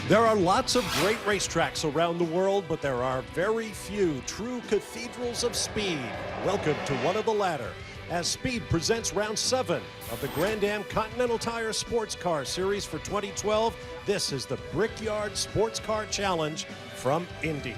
There are lots of great racetracks around the world, but there are very few true cathedrals of speed. Welcome to one of the latter, as Speed presents round 7 of the Grand Am Continental Tire Sports Car Series for 2012. This is the Brickyard Sports Car Challenge from Indy.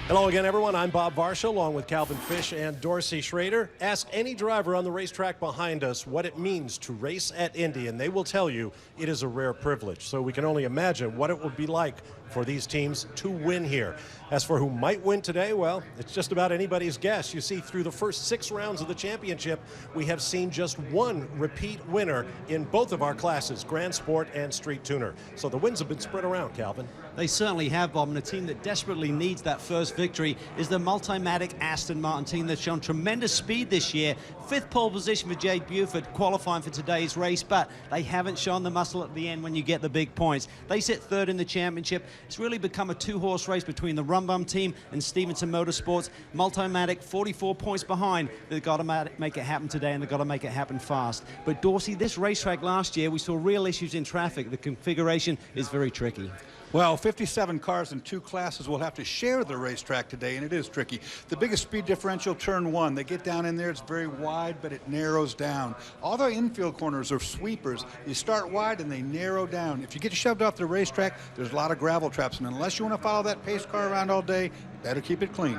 Hello again, everyone. I'm Bob Varsha, along with Calvin Fish and Dorsey Schrader. Ask any driver on the racetrack behind us what it means to race at Indy, and they will tell you it is a rare privilege. So we can only imagine what it would be like for these teams to win here. As for who might win today, well, it's just about anybody's guess. You see, through the first 6 rounds of the championship, we have seen just one repeat winner in both of our classes, Grand Sport and Street Tuner. So the wins have been spread around, Calvin. They certainly have, Bob, and a team that desperately needs that first victory is the Multimatic Aston Martin team that's shown tremendous speed this year. 5th pole position for Jade Buford qualifying for today's race, but they haven't shown the muscle at the end when you get the big points. They sit 3rd in the championship. It's really become a 2-horse race between the Rumbum team and Stevenson Motorsports. Multimatic 44 points behind. They've got to make it happen today, and they've got to make it happen fast. But Dorsey, this racetrack last year, we saw real issues in traffic. The configuration is very tricky. Well, 57 cars in 2 classes will have to share the racetrack today, and it is tricky. The biggest speed differential, turn 1. They get down in there, it's very wide, but it narrows down. All the infield corners are sweepers. You start wide and they narrow down. If you get shoved off the racetrack, there's a lot of gravel traps, and unless you want to follow that pace car around all day, you better keep it clean.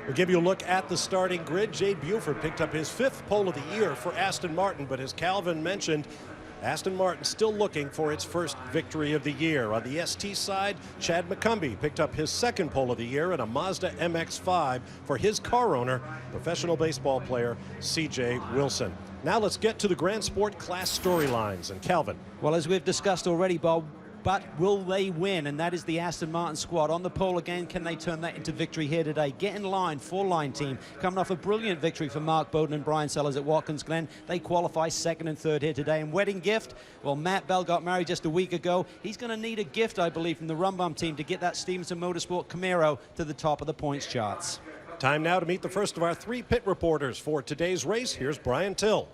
We'll give you a look at the starting grid. Jade Buford picked up his 5th pole of the year for Aston Martin, but as Calvin mentioned, Aston Martin still looking for its first victory of the year. On the ST side, Chad McCumbee picked up his 2nd pole of the year in a Mazda MX-5 for his car owner, professional baseball player C.J. Wilson. Now let's get to the Grand Sport class storylines. And Calvin. Well, as we've discussed already, Bob, but will they win? And that is the Aston Martin squad. On the pole again, can they turn that into victory here today? Get in line, 4-line team, coming off a brilliant victory for Mark Bowden and Brian Sellers at Watkins Glen. They qualify 2nd and 3rd here today. And wedding gift, well, Matt Bell got married just a week ago. He's going to need a gift, I believe, from the Rumbum team to get that Stevenson Motorsport Camaro to the top of the points charts. Time now to meet the first of our 3 pit reporters for today's race. Here's Brian Till.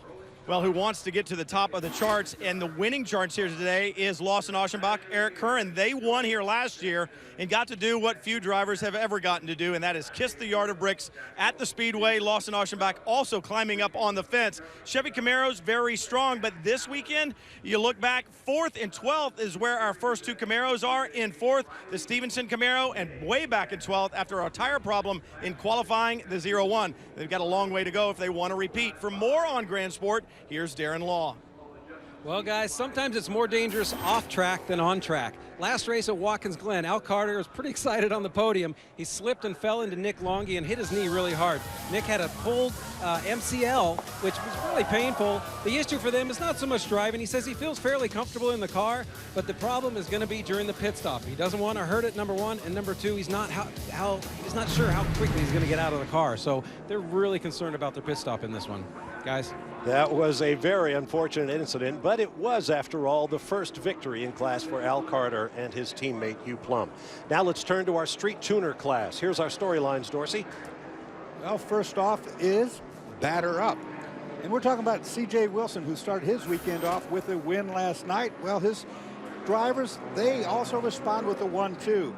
Well, who wants to get to the top of the charts, and the winning charts here today is Lawson Aschenbach, Eric Curran. They won here last year and got to do what few drivers have ever gotten to do, and that is kiss the yard of bricks at the Speedway. Lawson Aschenbach also climbing up on the fence. Chevy Camaro's very strong, but this weekend, you look back, 4th and 12th is where our first 2 Camaros are. In 4th, the Stevenson Camaro, and way back in 12th, after a tire problem in qualifying, the 0-1. They've got a long way to go if they want to repeat. For more on Grand Sport, here's Darren Law. Well, guys, sometimes it's more dangerous off track than on track. Last race at Watkins Glen, Al Carter was pretty excited on the podium. He slipped and fell into Nick Longy and hit his knee really hard. Nick had a pulled MCL, which was really painful. The issue for them is not so much driving. He says he feels fairly comfortable in the car, but the problem is going to be during the pit stop. He doesn't want to hurt it, number 1, and number 2, he's not sure how quickly he's going to get out of the car. So they're really concerned about their pit stop in this one, guys. That was a very unfortunate incident, but it was, after all, the first victory in class for Al Carter and his teammate Hugh Plum. Now let's turn to our Street Tuner class. Here's our storylines, Dorsey. Well, first off is batter up. And we're talking about C.J. Wilson, who started his weekend off with a win last night. Well, his drivers, they also respond with a 1-2.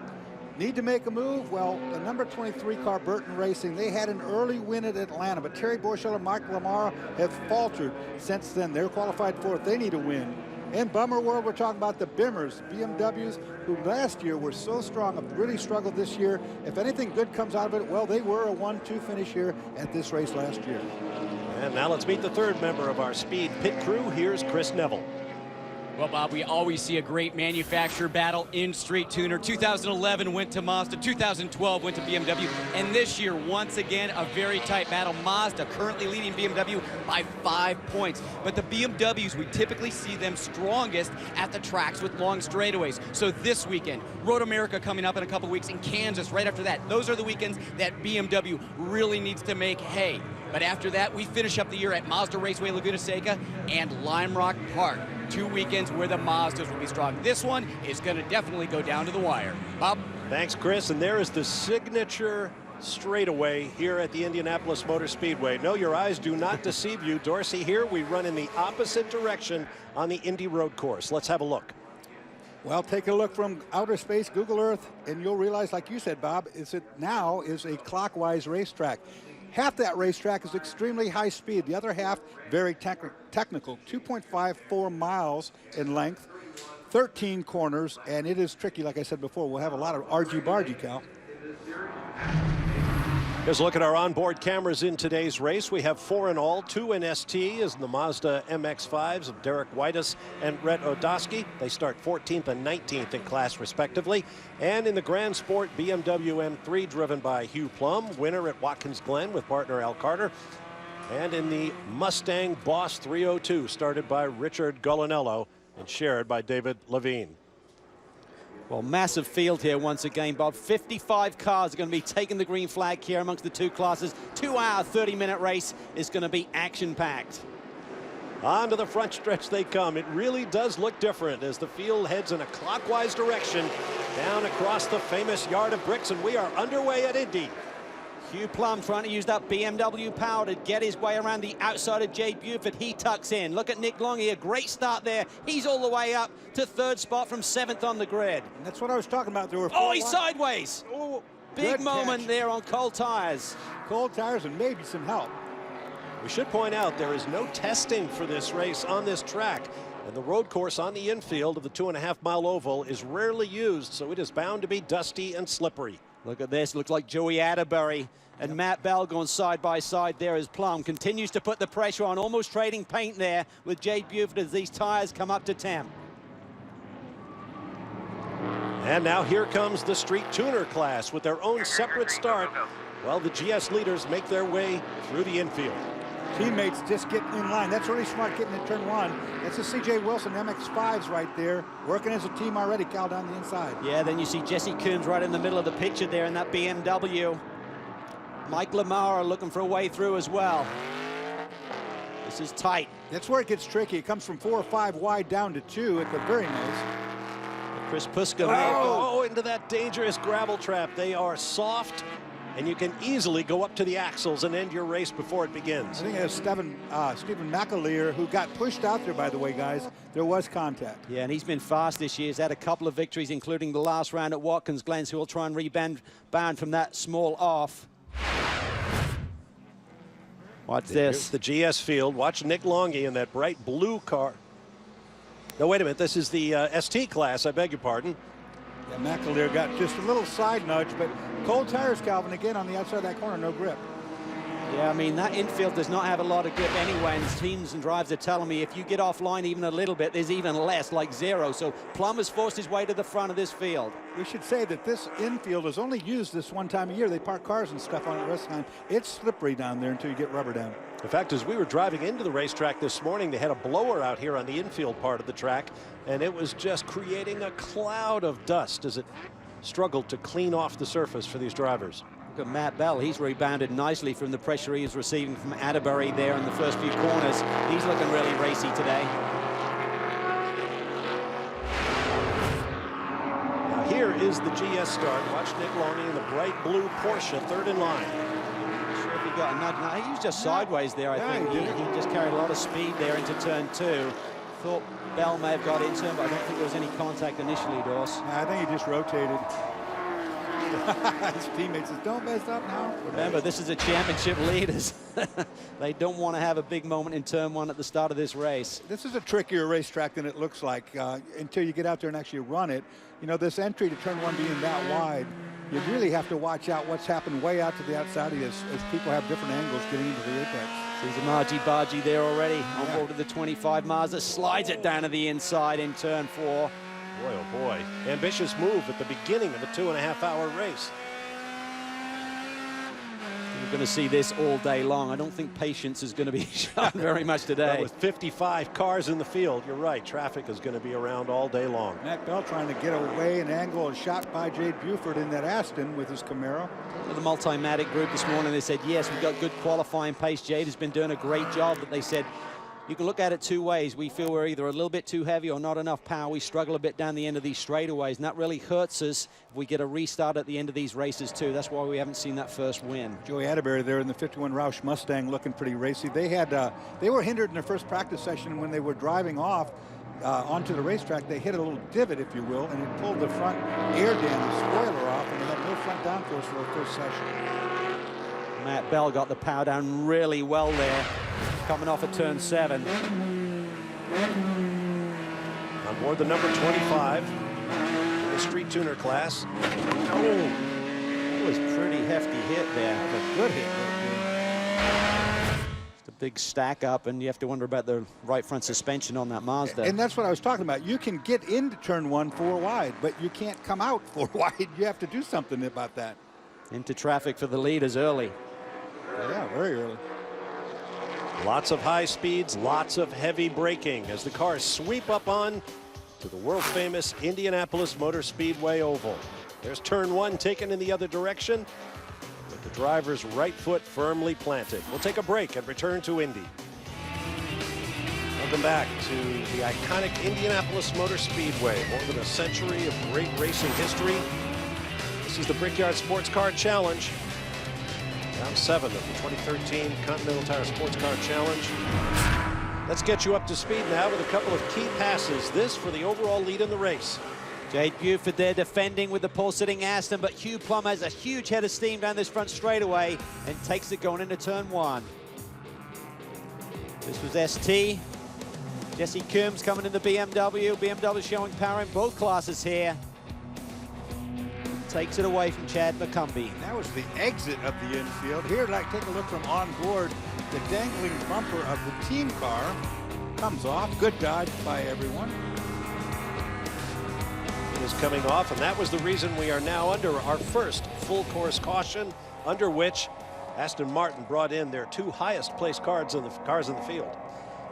Need to make a move? Well, the number 23 car, Burton Racing, they had an early win at Atlanta, but Terry Borsell and Mike Lamar have faltered since then. They're qualified 4th. They need a win. In Bummer World, we're talking about the Bimmers, BMWs, who last year were so strong, have really struggled this year. If anything good comes out of it, well, they were a 1-2 finish here at this race last year. And now let's meet the 3rd member of our Speed pit crew. Here's Chris Neville. Well, Bob, we always see a great manufacturer battle in Street Tuner. 2011 went to Mazda, 2012 went to BMW, and this year, once again, a very tight battle. Mazda currently leading BMW by 5 points. But the BMWs, we typically see them strongest at the tracks with long straightaways. So this weekend, Road America coming up in a couple weeks, in Kansas right after that. Those are the weekends that BMW really needs to make hay. But after that, we finish up the year at Mazda Raceway Laguna Seca and Lime Rock Park. 2 weekends where the Mazdas will be strong. This one is going to definitely go down to the wire. Bob? Thanks, Chris. And there is the signature straightaway here at the Indianapolis Motor Speedway. No, your eyes do not deceive you. Dorsey, here we run in the opposite direction on the Indy road course. Let's have a look. Well, take a look from outer space, Google Earth, and you'll realize, like you said, Bob, it now is a clockwise racetrack. Half that racetrack is extremely high speed. The other half, very technical, 2.54 miles in length, 13 corners, and it is tricky, like I said before. We'll have a lot of argy-bargy, Cal. Here's a look at our onboard cameras in today's race. We have 4 in all. 2 in ST is the Mazda MX-5s of Derek Whitus and Rhett Odoski. They start 14th and 19th in class respectively. And in the Grand Sport BMW M3 driven by Hugh Plum, winner at Watkins Glen with partner Al Carter. And in the Mustang Boss 302 started by Richard Golinello and shared by David Levine. Well, massive field here once again, Bob. 55 cars are going to be taking the green flag here amongst the two classes. 2-hour, 30-minute race is going to be action-packed. Onto the front stretch they come. It really does look different as the field heads in a clockwise direction down across the famous Yard of Bricks, and we are underway at Indy. Hugh Plum trying to use that BMW power to get his way around the outside of Jay Buford. He tucks in. Look at Nick Longy, a great start there. He's all the way up to 3rd spot from 7th on the grid. And that's what I was talking about. There were he's sideways. Oh, big moment there on cold tires. Cold tires and maybe some help. We should point out there is no testing for this race on this track. And the road course on the infield of the 2.5-mile oval is rarely used, so it is bound to be dusty and slippery. Look at this. Looks like Joey Atterbury and Matt Bell going side by side there as Plum continues to put the pressure on, almost trading paint there with Jay Buford as these tires come up to temp. And now here comes the street tuner class with their own separate start while the GS leaders make their way through the infield. Teammates just getting in line. That's really smart, getting in turn 1. That's the CJ Wilson MX-5s right there, working as a team already, Cal, down the inside. Yeah, then you see Jesse Coons right in the middle of the picture there in that BMW. Mike Lamara looking for a way through as well. This is tight. That's where it gets tricky. It comes from 4 or 5 wide down to 2 at the very most. Chris Puska. Oh, into that dangerous gravel trap. They are soft, and you can easily go up to the axles and end your race before it begins. I think it was Stephen McAleer who got pushed out there, by the way, guys. There was contact. Yeah, and he's been fast this year. He's had a couple of victories, including the last round at Watkins Glen, so he'll try and rebound from that small off. Watch this. Here's the GS field. Watch Nick Longy in that bright blue car. No, wait a minute. This is the ST class. I beg your pardon. Yeah, McAleer got just a little side nudge, but cold tires, Calvin, again on the outside of that corner, no grip. Yeah, I mean, that infield does not have a lot of grip anyway, and teams and drives are telling me if you get offline even a little bit, there's even less, like 0. So Plum has forced his way to the front of this field. We should say that this infield is only used this one time a year. They park cars and stuff on it the rest of the time. It's slippery down there until you get rubber down. In fact, as we were driving into the racetrack this morning, they had a blower out here on the infield part of the track, and it was just creating a cloud of dust as it struggled to clean off the surface for these drivers. Look at Matt Bell. He's rebounded nicely from the pressure he is receiving from Atterbury there in the first few corners. He's looking really racy today. Now here is the GS start. Watch Nick Longy in the bright blue Porsche, 3rd in line. Not sure if he got a nudge. No, he was just sideways there, I think. He just carried a lot of speed there into turn 2. Thought Bell may have got into him, but I don't think there was any contact initially, Dawes. I think he just rotated. His teammates says, don't mess up now. Remember, this is a championship leaders. They don't want to have a big moment in turn 1 at the start of this race. This is a trickier racetrack than it looks like until you get out there and actually run it. You know, this entry to turn 1 being that wide, you really have to watch out what's happened way out to the outside of you as people have different angles getting into the apex. Sees a Margie-Bargie there already on board with the 25 Mazda, slides it down to the inside in turn 4. Boy, oh boy. Ambitious move at the beginning of a 2.5-hour race. We're going to see this all day long. I don't think patience is going to be shown very much today. Well, with 55 cars in the field, you're right. Traffic is going to be around all day long. Matt Bell trying to get away and angle a shot by Jay Buford in that Aston with his Camaro. The Multimatic group this morning, they said, yes, we've got good qualifying pace. Jade has been doing a great job, but they said you can look at it two ways. We feel we're either a little bit too heavy or not enough power. We struggle a bit down the end of these straightaways, and that really hurts us if we get a restart at the end of these races too. That's why we haven't seen that first win. Joey Atterbury there in the 51 Roush Mustang looking pretty racy. They were hindered in their first practice session when they were driving off onto the racetrack. They hit a little divot, if you will, and it pulled the front air dam spoiler off, and they had no front downforce for the first session. Matt Bell got the power down really well there, coming off at turn 7. On board the number 25 in the street tuner class. Oh, it was a pretty hefty hit there. A good hit. It's a big stack up, and you have to wonder about the right front suspension on that Mazda. And that's what I was talking about. You can get into turn 1 4 wide, but you can't come out 4 wide. You have to do something about that. Into traffic for the leaders early. Yeah, very early. Lots of high speeds, lots of heavy braking as the cars sweep up on to the world famous Indianapolis Motor Speedway oval. There's turn 1 taken in the other direction with the driver's right foot firmly planted. We'll take a break and return to Indy. Welcome back to the iconic Indianapolis Motor Speedway. More than a century of great racing history. This is the Brickyard Sports Car Challenge. Round 7 of the 2013 Continental Tire Sports Car Challenge. Let's get you up to speed now with a couple of key passes. This for the overall lead in the race. Jade Buford there defending with the pole-sitting Aston, but Hugh Plum has a huge head of steam down this front straightaway and takes it going into turn 1. This was ST. Jesse Coombs coming in the BMW. BMW showing power in both classes here. Takes it away from Chad McCumbee. That was the exit of the infield. Here, take a look from on board. The dangling bumper of the team car comes off. Good dodge by everyone. It is coming off, and that was the reason we are now under our first full course caution, under which Aston Martin brought in their 2 highest placed cars in the field.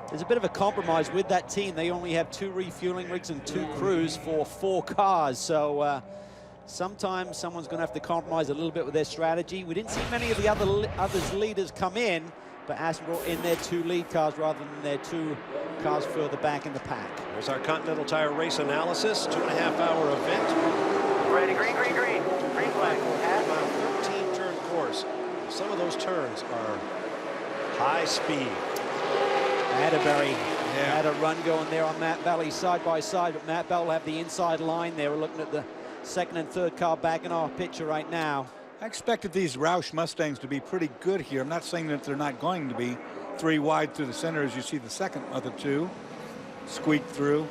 There's a bit of a compromise with that team. They only have 2 refueling rigs and 2 crews for 4 cars. So sometimes someone's going to have to compromise a little bit with their strategy. We didn't see many of the others leaders come in, but Aston brought in their 2 lead cars rather than their 2 cars further back in the pack. There's our Continental Tire race analysis, 2.5-hour event. Ready, green, green, green. Green flag. 13-turn course. Some of those turns are high speed. Atterbury had a run going there on Matt Bell. He's side by side, but Matt Bell will have the inside line there. We're looking at the second and third car back in our picture right now. I expected these Roush Mustangs to be pretty good here. I'm not saying that they're not going to be. 3 wide through the center as you see the second of the 2 squeak through.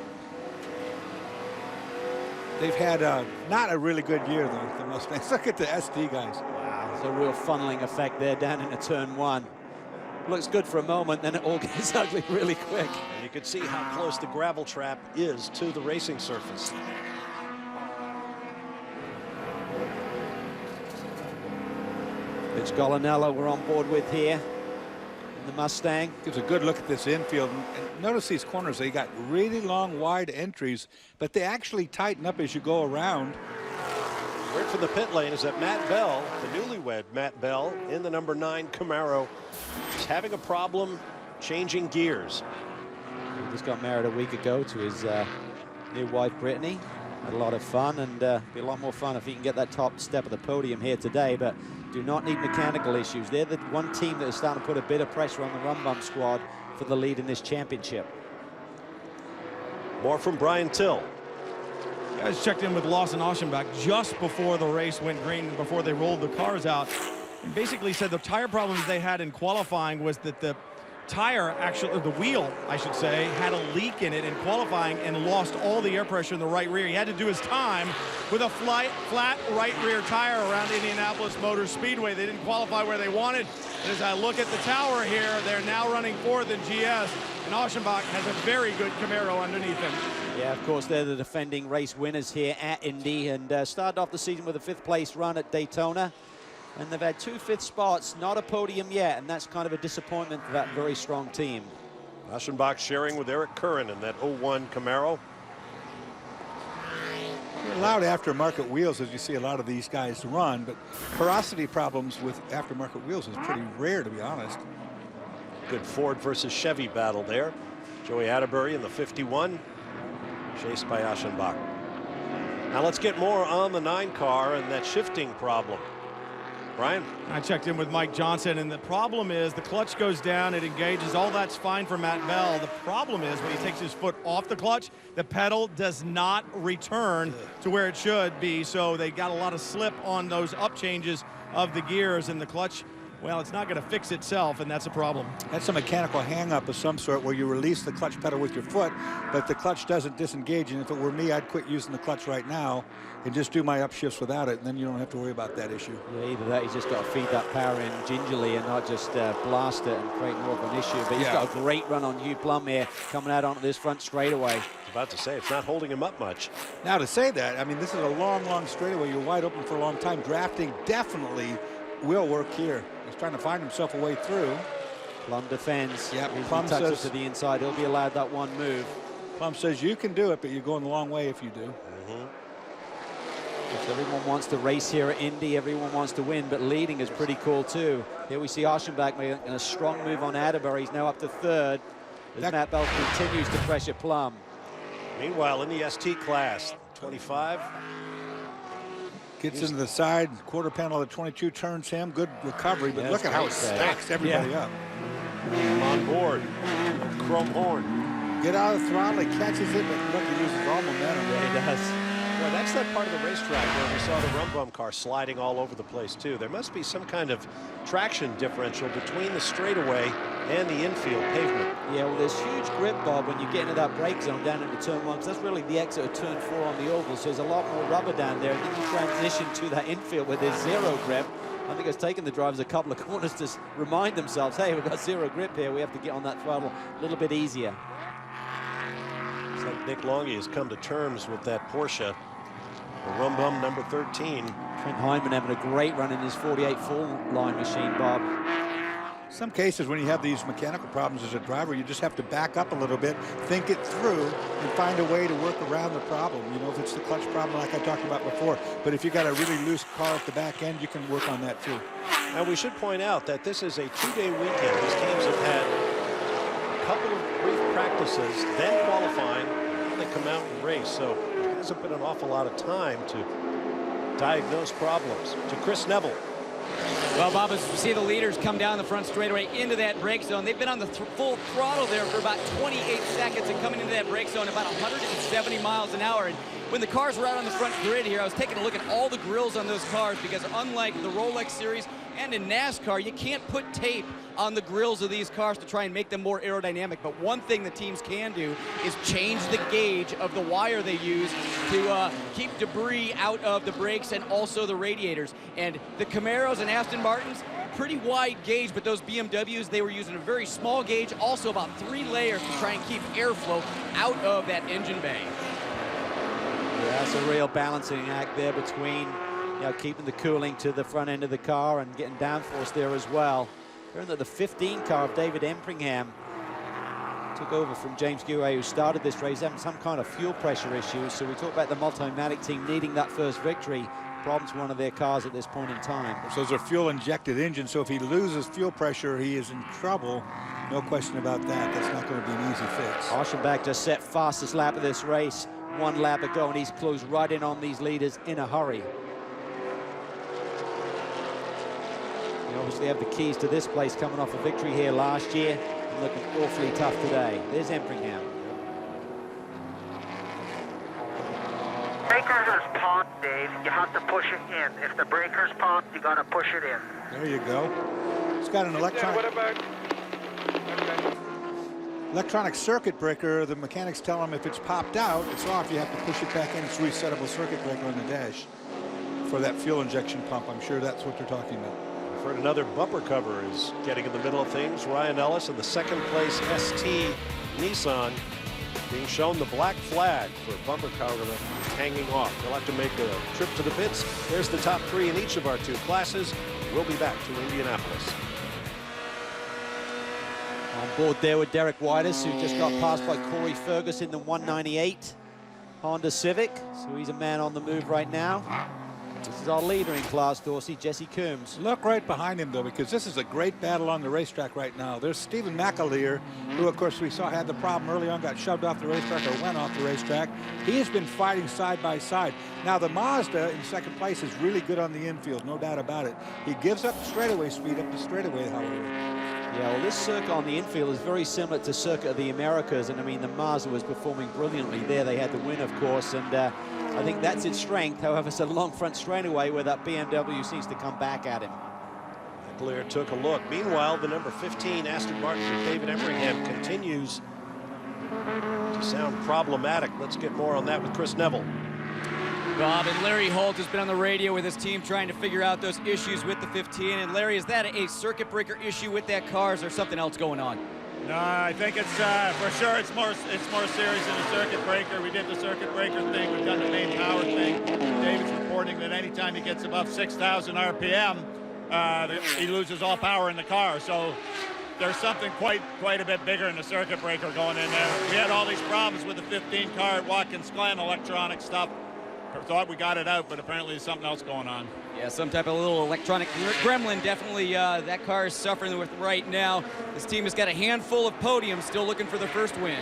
They've had not a really good year though, the Mustangs. Look at the ST guys. Wow, there's a real funneling effect there down into turn 1. Looks good for a moment, then it all gets ugly really quick. And you can see how close the gravel trap is to the racing surface. Rich Golinello we're on board with here in the Mustang. Gives a good look at this infield. And notice these corners, they got really long, wide entries, but they actually tighten up as you go around. Word from the pit lane is that Matt Bell, the newlywed Matt Bell, in the number 9 Camaro, is having a problem changing gears. He just got married a week ago to his new wife, Brittany. Had a lot of fun, and be a lot more fun if he can get that top step of the podium here today, but do not need mechanical issues. They're the one team that is starting to put a bit of pressure on the Rum Bum squad for the lead in this championship. More from Brian Till. Guys checked in with Lawson Aschenbach just before the race went green, before they rolled the cars out, and basically said the tire problems they had in qualifying was that the tire, actually, the wheel, I should say, had a leak in it in qualifying and lost all the air pressure in the right rear. He had to do his time with a flat right rear tire around Indianapolis Motor Speedway. They didn't qualify where they wanted. And as I look at the tower here, they're now running 4th in GS, and Aschenbach has a very good Camaro underneath him. Yeah, of course, they're the defending race winners here at Indy, and started off the season with a 5th place run at Daytona. And they've had 2 5th spots, not a podium yet, and that's kind of a disappointment for that very strong team. Aschenbach sharing with Eric Curran in that 01 Camaro. You're allowed aftermarket wheels as you see a lot of these guys run, but porosity problems with aftermarket wheels is pretty rare, to be honest. Good Ford versus Chevy battle there. Joey Atterbury in the 51, chased by Aschenbach. Now let's get more on the 9 car and that shifting problem. Brian? I checked in with Mike Johnson, and the problem is the clutch goes down, it engages, all that's fine for Matt Bell. The problem is when he takes his foot off the clutch, the pedal does not return to where it should be, so they got a lot of slip on those up changes of the gears, and the clutch, well, it's not going to fix itself, and that's a problem. That's a mechanical hang-up of some sort where you release the clutch pedal with your foot, but the clutch doesn't disengage. And if it were me, I'd quit using the clutch right now and just do my upshifts without it, and then you don't have to worry about that issue. Yeah, either that, he's just got to feed that power in gingerly and not just blast it and create more of an issue. But he's got a great run on Hugh Plum here, coming out onto this front straightaway. I was about to say, it's not holding him up much. Now, to say that, I mean, this is a long, long straightaway. You're wide open for a long time. Drafting definitely will work here. He's trying to find himself a way through. Plum defends. Yeah, Plum touches to the inside. He'll be allowed that one move. Plum says you can do it, but you're going the long way if you do. Everyone wants to race here at Indy. Everyone wants to win, but leading is pretty cool too. Here we see Aschenbach making a strong move on Atterbury. He's now up to 3rd as Matt Bell continues to pressure Plum. Meanwhile, in the ST class, 25. Gets into the side quarter panel of the 22, turns him. Good recovery, but look at how it stacks everybody up. On board. Chrome horn. Get out of the throttle, he catches it, but look, he loses all momentum. Yeah, he does. Boy, that's that part of the racetrack where we saw the Rum Bum car sliding all over the place, too. There must be some kind of traction differential between the straightaway and the infield pavement. Yeah, well, there's huge grip, Bob, when you get into that brake zone down into turn 1, because that's really the exit of turn 4 on the oval, so there's a lot more rubber down there, and then you transition to that infield where there's 0 grip. I think it's taken the drivers a couple of corners to remind themselves, hey, we've got 0 grip here, we have to get on that throttle a little bit easier. It's like Nick Longy has come to terms with that Porsche. The Rum Bum number 13. Trent Hyman having a great run in his 48 full-line machine, Bob. Some cases when you have these mechanical problems as a driver, you just have to back up a little bit, think it through, and find a way to work around the problem. You know, if it's the clutch problem like I talked about before, but if you got a really loose car at the back end, you can work on that too. Now we should point out that this is a 2-day weekend. These teams have had a couple of brief practices, then qualifying, and they come out and race. So there hasn't been an awful lot of time to diagnose problems. To Chris Neville. Well, Bob, as you see the leaders come down the front straightaway into that brake zone, they've been on the full throttle there for about 28 seconds and coming into that brake zone about 170 miles an hour. And when the cars were out on the front grid here, I was taking a look at all the grills on those cars because unlike the Rolex series and in NASCAR, you can't put tape on the grills of these cars to try and make them more aerodynamic. But one thing the teams can do is change the gauge of the wire they use to keep debris out of the brakes and also the radiators. And the Camaros and Aston Martins, pretty wide gauge, but those BMWs, they were using a very small gauge, also about 3 layers to try and keep airflow out of that engine bay. Yeah, that's a real balancing act there between, you know, keeping the cooling to the front end of the car and getting downforce there as well. Remember that the 15 car of David Empringham took over from James Guay, who started this race, having some kind of fuel pressure issues. So we talk about the Multimatic team needing that first victory. Problems with one of their cars at this point in time. So those are fuel-injected engines, so if he loses fuel pressure, he is in trouble. No question about that. That's not going to be an easy fix. Aschenbach just set fastest lap of this race. 1 lap ago, and he's closed right in on these leaders in a hurry. They obviously have the keys to this place, coming off a victory here last year and looking awfully tough today. There's Empringham. Breakers is pumped, Dave. You have to push it in. If the breaker's pumped, you got to push it in. There you go. It's got an electronic circuit breaker. The mechanics tell them if it's popped out, it's off. You have to push it back in. It's a resettable circuit breaker on the dash for that fuel injection pump. I'm sure that's what they're talking about. I've heard another bumper cover is getting in the middle of things. Ryan Ellis in the 2nd place ST Nissan being shown the black flag for bumper cover hanging off. They'll have to make a trip to the pits. There's the top 3 in each of our 2 classes. We'll be back to Indianapolis. On board there with Derek Whitus, who just got passed by Corey Ferguson in the 198 Honda Civic. So he's a man on the move right now. This is our leader in class, Dorsey, Jesse Coombs. Look right behind him, though, because this is a great battle on the racetrack right now. There's Stephen McAleer, who, of course, we saw had the problem early on, got shoved off the racetrack or went off the racetrack. He has been fighting side by side. Now, the Mazda in second place is really good on the infield, no doubt about it. He gives up the straightaway speed up the straightaway, however. Yeah, well, this circuit on the infield is very similar to Circuit of the Americas, and I mean, the Mazda was performing brilliantly there. They had the win, of course, and I think that's its strength. However, it's a long front straightaway where that BMW seems to come back at him. McAleer took a look. Meanwhile, the number 15 Aston Martin for David Everingham continues to sound problematic. Let's get more on that with Chris Neville. Bob, and Larry Holt has been on the radio with his team trying to figure out those issues with the 15. And Larry, is that a circuit breaker issue with that car? Is there something else going on? No, I think it's for sure it's more serious than a circuit breaker. We did the circuit breaker thing. We've done the main power thing. David's reporting that anytime he gets above 6,000 RPM, he loses all power in the car. So there's something quite a bit bigger in the circuit breaker going in there. We had all these problems with the 15 car at Watkins Glen, electronic stuff. Thought we got it out, but apparently there's something else going on. Yeah, some type of little electronic gremlin definitely that car is suffering with right now. This team has got a handful of podiums, still looking for the first win.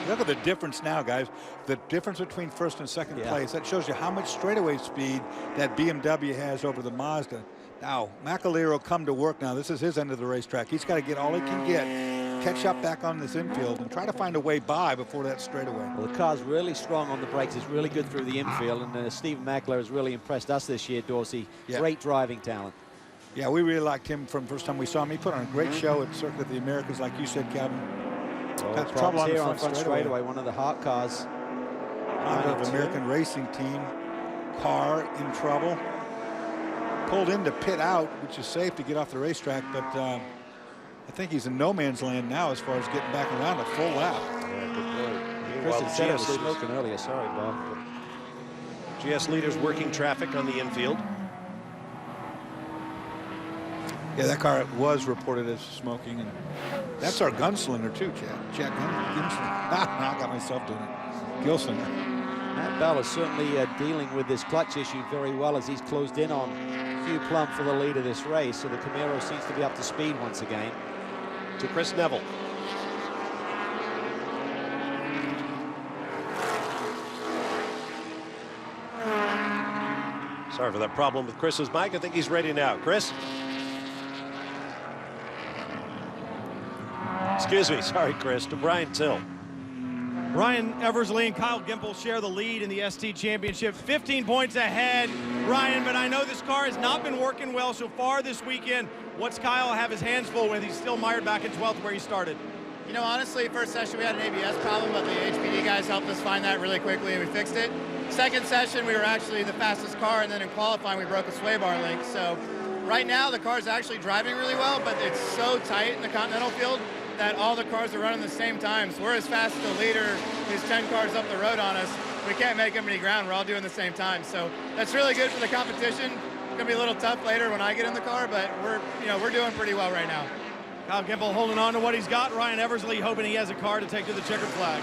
Look at the difference now, guys. The difference between first and second place. That shows you how much straightaway speed that BMW has over the Mazda. Now, McAleer will come to work now. This is his end of the racetrack. He's got to get all he can get, catch up back on this infield, and try to find a way by before that straightaway. Well, the car's really strong on the brakes. It's really good through the infield, and Stephen McAleer has really impressed us this year, Dorsey. Yeah. Great driving talent. Yeah, we really liked him from the first time we saw him. He put on a great show at Circuit of the Americas, like you said, Calvin. Got trouble on the front straightaway, one of the hot cars. Honda of American Racing Team car in trouble. Pulled in to pit out, which is safe to get off the racetrack, but I think he's in no man's land now as far as getting back around a full lap. Chris had said I was smoking earlier. Sorry, Bob. GS leaders working traffic on the infield. Yeah, that car was reported as smoking, and that's our gunslinger too, Jack Gunslinger. I got myself doing it. Gilslinger. Matt Bell is certainly dealing with this clutch issue very well as he's closed in on Hugh Plumb for the lead of this race. So the Camaro seems to be up to speed once again. To Chris Neville. Sorry for that problem with Chris's mic. I think he's ready now. Chris? Excuse me. Sorry, Chris. To Brian Till. Ryan Eversley and Kyle Gimple share the lead in the ST Championship. 15 points ahead, Ryan, but I know this car has not been working well so far this weekend. What's Kyle have his hands full with? He's still mired back in 12th where he started. You know, honestly, first session we had an ABS problem, but the HPD guys helped us find that really quickly and we fixed it. Second session, we were actually the fastest car, and then in qualifying, we broke a sway bar link. So right now, the car's actually driving really well, but it's so tight in the Continental field that all the cars are running the same time. So we're as fast as the leader who's 10 cars up the road on us. We can't make up any ground. We're all doing the same time. So that's really good for the competition. It's gonna be a little tough later when I get in the car, but we're doing pretty well right now. Kyle Gimple holding on to what he's got. Ryan Eversley hoping he has a car to take to the checkered flag.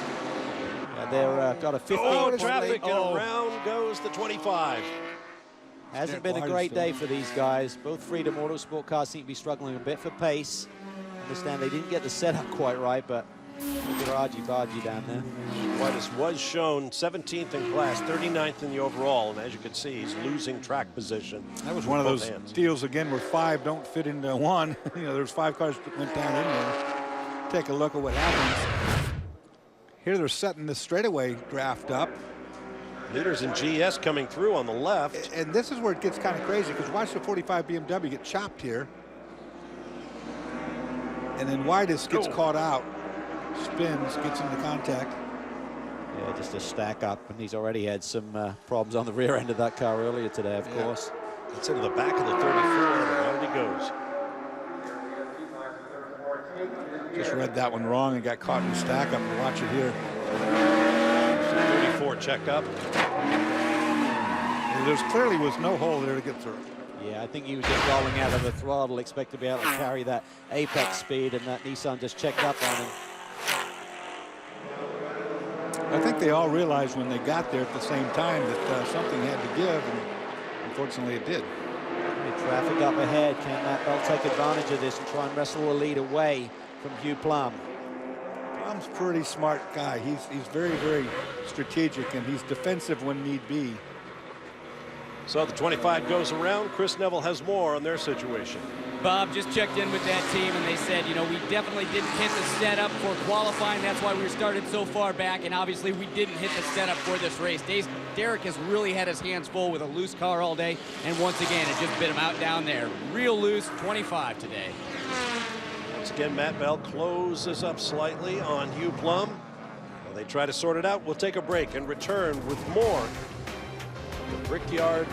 They're got a 15 traffic, and around goes the 25. Hasn't been a great day for these guys. Both Freedom Autosport cars seem to be struggling a bit for pace. Understand they didn't get the setup quite right, but look at argy-bargy down there. Whitus was shown 17th in class, 39th in the overall, and as you can see, he's losing track position. That was one of those deals again where 5 don't fit into 1. You know, there's 5 cars that went down in there. Take a look at what happens. Here they're setting the straightaway draft up. Leaders in GS coming through on the left. And this is where it gets kind of crazy, because watch the 45 BMW get chopped here. And then Whitus gets caught out, spins, gets into contact. Yeah, just a stack up, and he's already had some problems on the rear end of that car earlier today, of course. It's into the back of the 34, and around he goes. Just read that one wrong and got caught in the stack up, and watch it here. 34 check up. There's clearly was no hole there to get through. Yeah, I think he was just rolling out of the throttle, expect to be able to carry that apex speed, and that Nissan just checked up on him. I think they all realized when they got there at the same time that something had to give. And Unfortunately, it did. Traffic up ahead. Can Matt Bell take advantage of this and try and wrestle the lead away from Hugh Plum? Plum's a pretty smart guy. He's very, very strategic, and he's defensive when need be. So the 25 goes around. Chris Neville has more on their situation. Bob just checked in with that team, and they said, you know, we definitely didn't hit the setup for qualifying. That's why we started so far back, and obviously we didn't hit the setup for this race. Derek has really had his hands full with a loose car all day, and once again, it just bit him out down there. Real loose, 25 today. Once again, Matt Bell closes up slightly on Hugh Plum. While they try to sort it out, we'll take a break and return with more of the Brickyard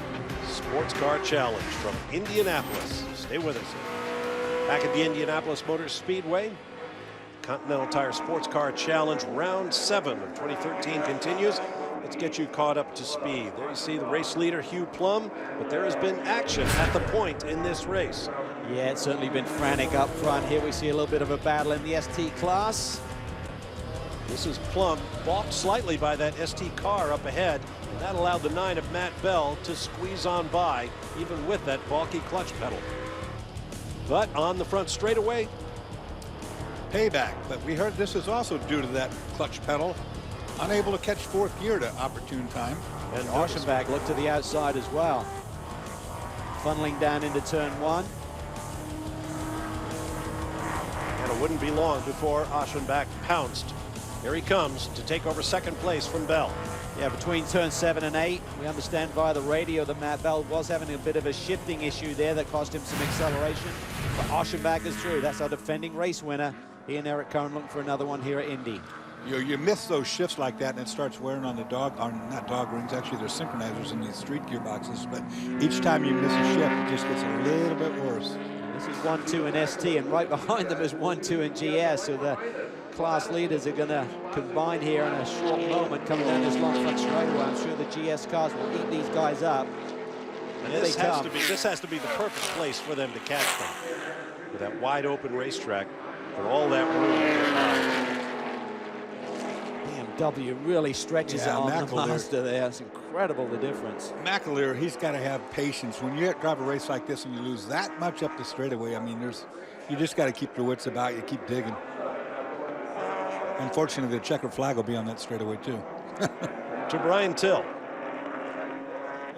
Sports Car Challenge from Indianapolis. Stay with us. Back at the Indianapolis Motor Speedway, Continental Tire Sports Car Challenge Round 7 of 2013 continues. Let's get you caught up to speed. There you see the race leader, Hugh Plum, but there has been action at the point in this race. Yeah, it's certainly been frantic up front. Here we see a little bit of a battle in the ST class. This is Plum, balked slightly by that ST car up ahead, and that allowed the 9 of Matt Bell to squeeze on by, even with that bulky clutch pedal. But on the front straightaway, Payback, but we heard this is also due to that clutch pedal. Unable to catch fourth gear at opportune time. And Oschenbach looked to the outside as well. Funneling down into turn 1. and it wouldn't be long before Oschenbach pounced. Here he comes to take over second place from Bell. Yeah, between turn 7 and 8, we understand via the radio that Matt Bell was having a bit of a shifting issue there that cost him some acceleration. But Oschenbach is through. That's our defending race winner. He and Eric Cohen looking for another one here at Indy. You miss those shifts like that, and it starts wearing on the not dog rings. Actually, they're synchronizers in these street gearboxes. But each time you miss a shift, it just gets a little bit worse. This is 1-2 in ST, and right behind them is 1-2 in GS. So the class leaders are going to combine here in a short moment coming down this long front straightaway. I'm sure the GS cars will eat these guys up. And this has to be the perfect place for them to catch them. With that wide open racetrack and all that room. BMW really stretches it on the Mazda there. It's incredible the difference. McAleer, he's got to have patience. When you drive a race like this and you lose that much up the straightaway, I mean, you just got to keep your wits about you, keep digging. Unfortunately, the checkered flag will be on that straightaway too. To Brian Till.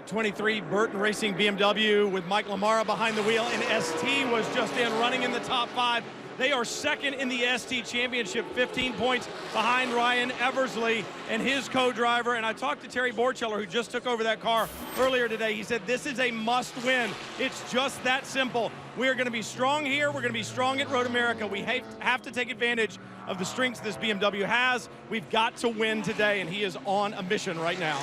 23 Burton Racing BMW with Mike Lamara behind the wheel, and ST was just running in the top 5. They are second in the ST Championship, 15 points behind Ryan Eversley and his co-driver. And I talked to Terry Borcheller, who just took over that car earlier today. He said this is a must-win. It's just that simple. We are going to be strong here. We're going to be strong at Road America. We have to take advantage of the strengths this BMW has. We've got to win today, and he is on a mission right now.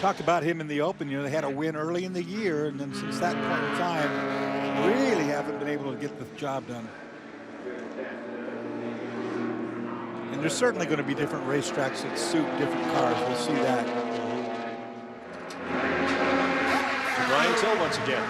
Talked about him in the Open. You know, they had a win early in the year, and then since that point in time, really haven't been able to get the job done. And there's certainly going to be different racetracks that suit different cars. We'll see that. Brian Till once again.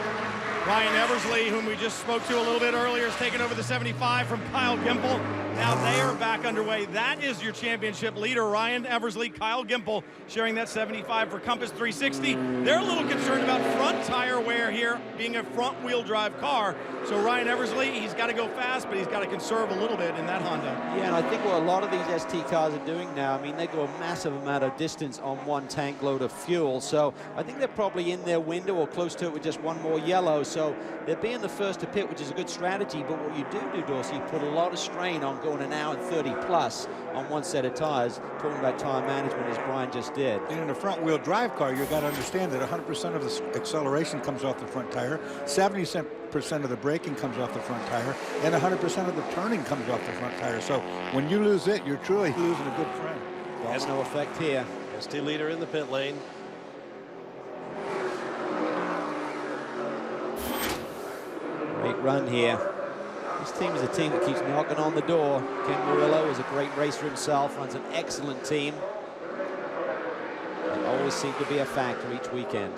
Ryan Eversley, whom we just spoke to a little bit earlier, is taking over the 75 from Kyle Gimple. Now they are back underway. That is your championship leader, Ryan Eversley, Kyle Gimple, sharing that 75 for Compass 360. They're a little concerned about front tire wear here, being a front-wheel drive car. So Ryan Eversley, he's got to go fast, but he's got to conserve a little bit in that Honda. Yeah, and I think what a lot of these ST cars are doing now, I mean, they go a massive amount of distance on one tank load of fuel. So I think they're probably in their window or close to it with just one more yellow. So they're being the first to pit, which is a good strategy. But what you do, Dorsey, you put a lot of strain on going an hour and 30 plus on one set of tires. Talking about tire management, as Brian just did. And in a front-wheel drive car, you've got to understand that 100% of the acceleration comes off the front tire, 70% of the braking comes off the front tire, and 100% of the turning comes off the front tire. So when you lose it, you're truly losing a good friend. Has no effect here. ST leader in the pit lane. Great run here. This team is a team that keeps knocking on the door. Ken Murillo is a great racer himself, runs an excellent team. They always seem to be a factor each weekend.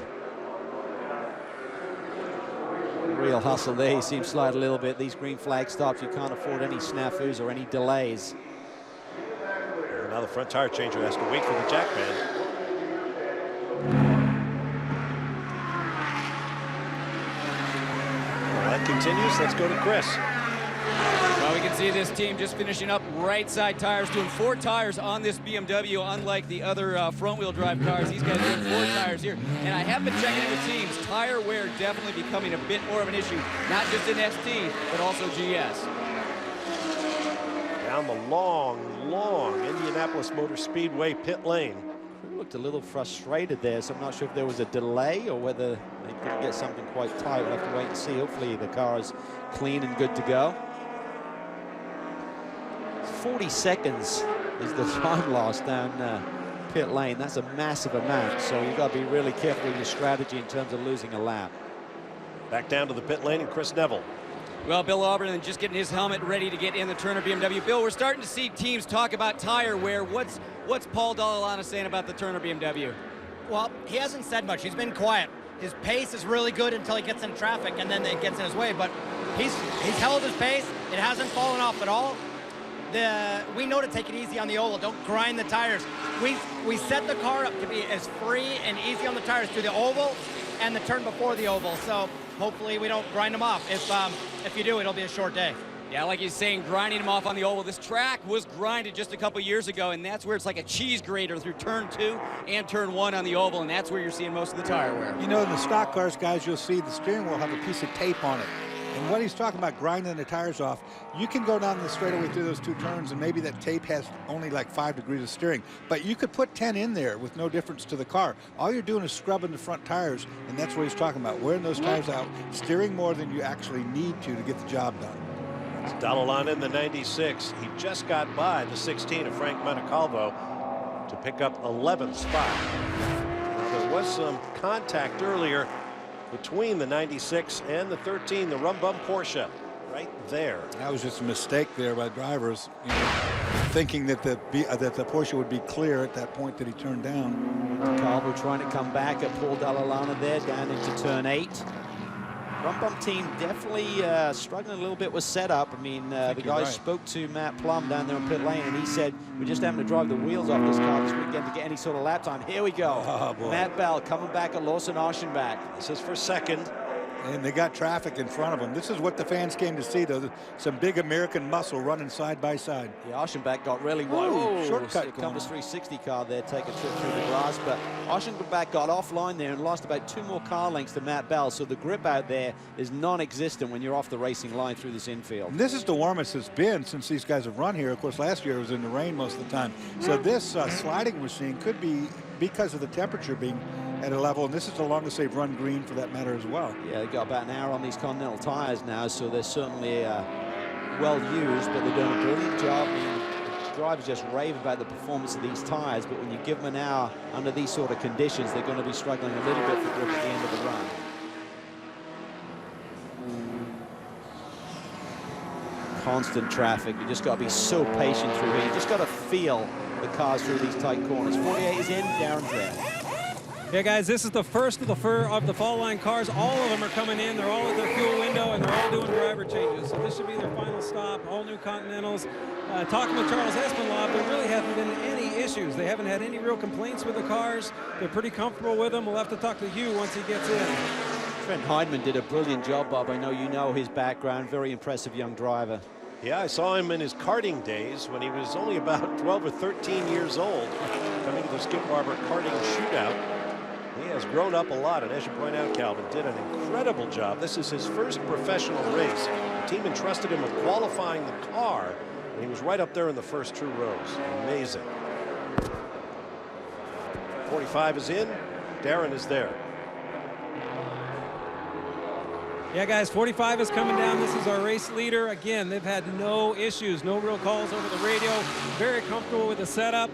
Real hustle there. He seems slide a little bit. These green flag stops, you can't afford any snafus or any delays. Now the front tire changer has to wait for the jack band. continues. Let's go to Chris. Well, we can see this team just finishing up right side tires, doing 4 tires on this BMW, unlike the other front-wheel drive cars. These guys doing 4 tires here. And I have been checking in with teams. Tire wear definitely becoming a bit more of an issue, not just in ST, but also GS. Down the long Indianapolis Motor Speedway pit lane. He looked a little frustrated there, so I'm not sure if there was a delay or whether they couldn't get something quite tight. We'll have to wait and see. Hopefully the car is clean and good to go. 40 seconds is the time loss down pit lane. That's a massive amount, so you've got to be really careful with your strategy in terms of losing a lap. Back down to the pit lane and Chris Neville. Well, Bill Auburn just getting his helmet ready to get in the Turner BMW. Bill, we're starting to see teams talk about tire wear. What's Paul Dallalana saying about the Turner BMW? Well, he hasn't said much. He's been quiet. His pace is really good until he gets in traffic, and then it gets in his way. But he's held his pace. It hasn't fallen off at all. We know to take it easy on the oval. Don't grind the tires. We set the car up to be as free and easy on the tires through the oval and the turn before the oval. So hopefully we don't grind them off. If you do, it'll be a short day. Yeah, like he's saying, grinding them off on the oval. This track was grinded just a couple years ago, and that's where it's like a cheese grater through turn 2 and turn 1 on the oval, and that's where you're seeing most of the tire wear. You know, in the stock cars, guys, you'll see the steering wheel have a piece of tape on it. And what he's talking about, grinding the tires off, you can go down the straightaway through those 2 turns, and maybe that tape has only like 5 degrees of steering. But you could put 10 in there with no difference to the car. All you're doing is scrubbing the front tires, and that's what he's talking about, wearing those tires out, steering more than you actually need to get the job done. It's Dallalana in the 96. He just got by the 16 of Frank Montecalvo to pick up 11th spot. Now, there was some contact earlier between the 96 and the 13, the Rum Bum Porsche, right there. That was just a mistake there by drivers, thinking that the Porsche would be clear at that point that he turned down. Calvo trying to come back at Paul Dallalana there down into turn 8. Rum Bum team definitely struggling a little bit with setup. I mean, the guys spoke to Matt Plum down there in pit lane, and he said, we're just having to drive the wheels off this car this weekend to get any sort of lap time. Here we go. Oh, boy. Matt Bell coming back at Lawson-Aschenbach. This is for second. And they got traffic in front of them. This is what the fans came to see, though. Some big American muscle running side by side. Yeah, Aschenbach got really wide. Oh, shortcut. Compass 360 car there, take a trip through the grass. But Aschenbach got offline there and lost about 2 more car lengths to Matt Bell. So the grip out there is non-existent when you're off the racing line through this infield. And this is the warmest it's been since these guys have run here. Of course, last year it was in the rain most of the time. So this sliding we're seeing could be because of the temperature being at a level, and this is the longest they've run green for that matter as well. Yeah, they've got about an hour on these Continental tires now, so they're certainly well used, but they're doing a brilliant job. I mean, the drivers just rave about the performance of these tires, but when you give them an hour under these sort of conditions, they're going to be struggling a little bit for grip at the end of the run. Constant traffic. You just got to be so patient through here. You just got to feel the cars through these tight corners. 48 is in, Darren's there. Yeah, guys, this is the first of the fall line cars. All of them are coming in. They're all at their fuel window, and they're all doing driver changes. So this should be their final stop. All new Continentals. Talking with Charles Espenlaub, there really haven't been any issues. They haven't had any real complaints with the cars. They're pretty comfortable with them. We'll have to talk to Hugh once he gets in. Trent Heidemann did a brilliant job, Bob. I know you know his background. Very impressive young driver. Yeah, I saw him in his karting days when he was only about 12 or 13 years old, coming to the Skip Barber karting shootout. He has grown up a lot, and as you point out, Calvin, did an incredible job. This is his first professional race. The team entrusted him with qualifying the car, and he was right up there in the first 2 rows. Amazing. 45 is in. Darren is there. Yeah, guys, 45 is coming down. This is our race leader. Again, they've had no issues, no real calls over the radio. Very comfortable with the setup.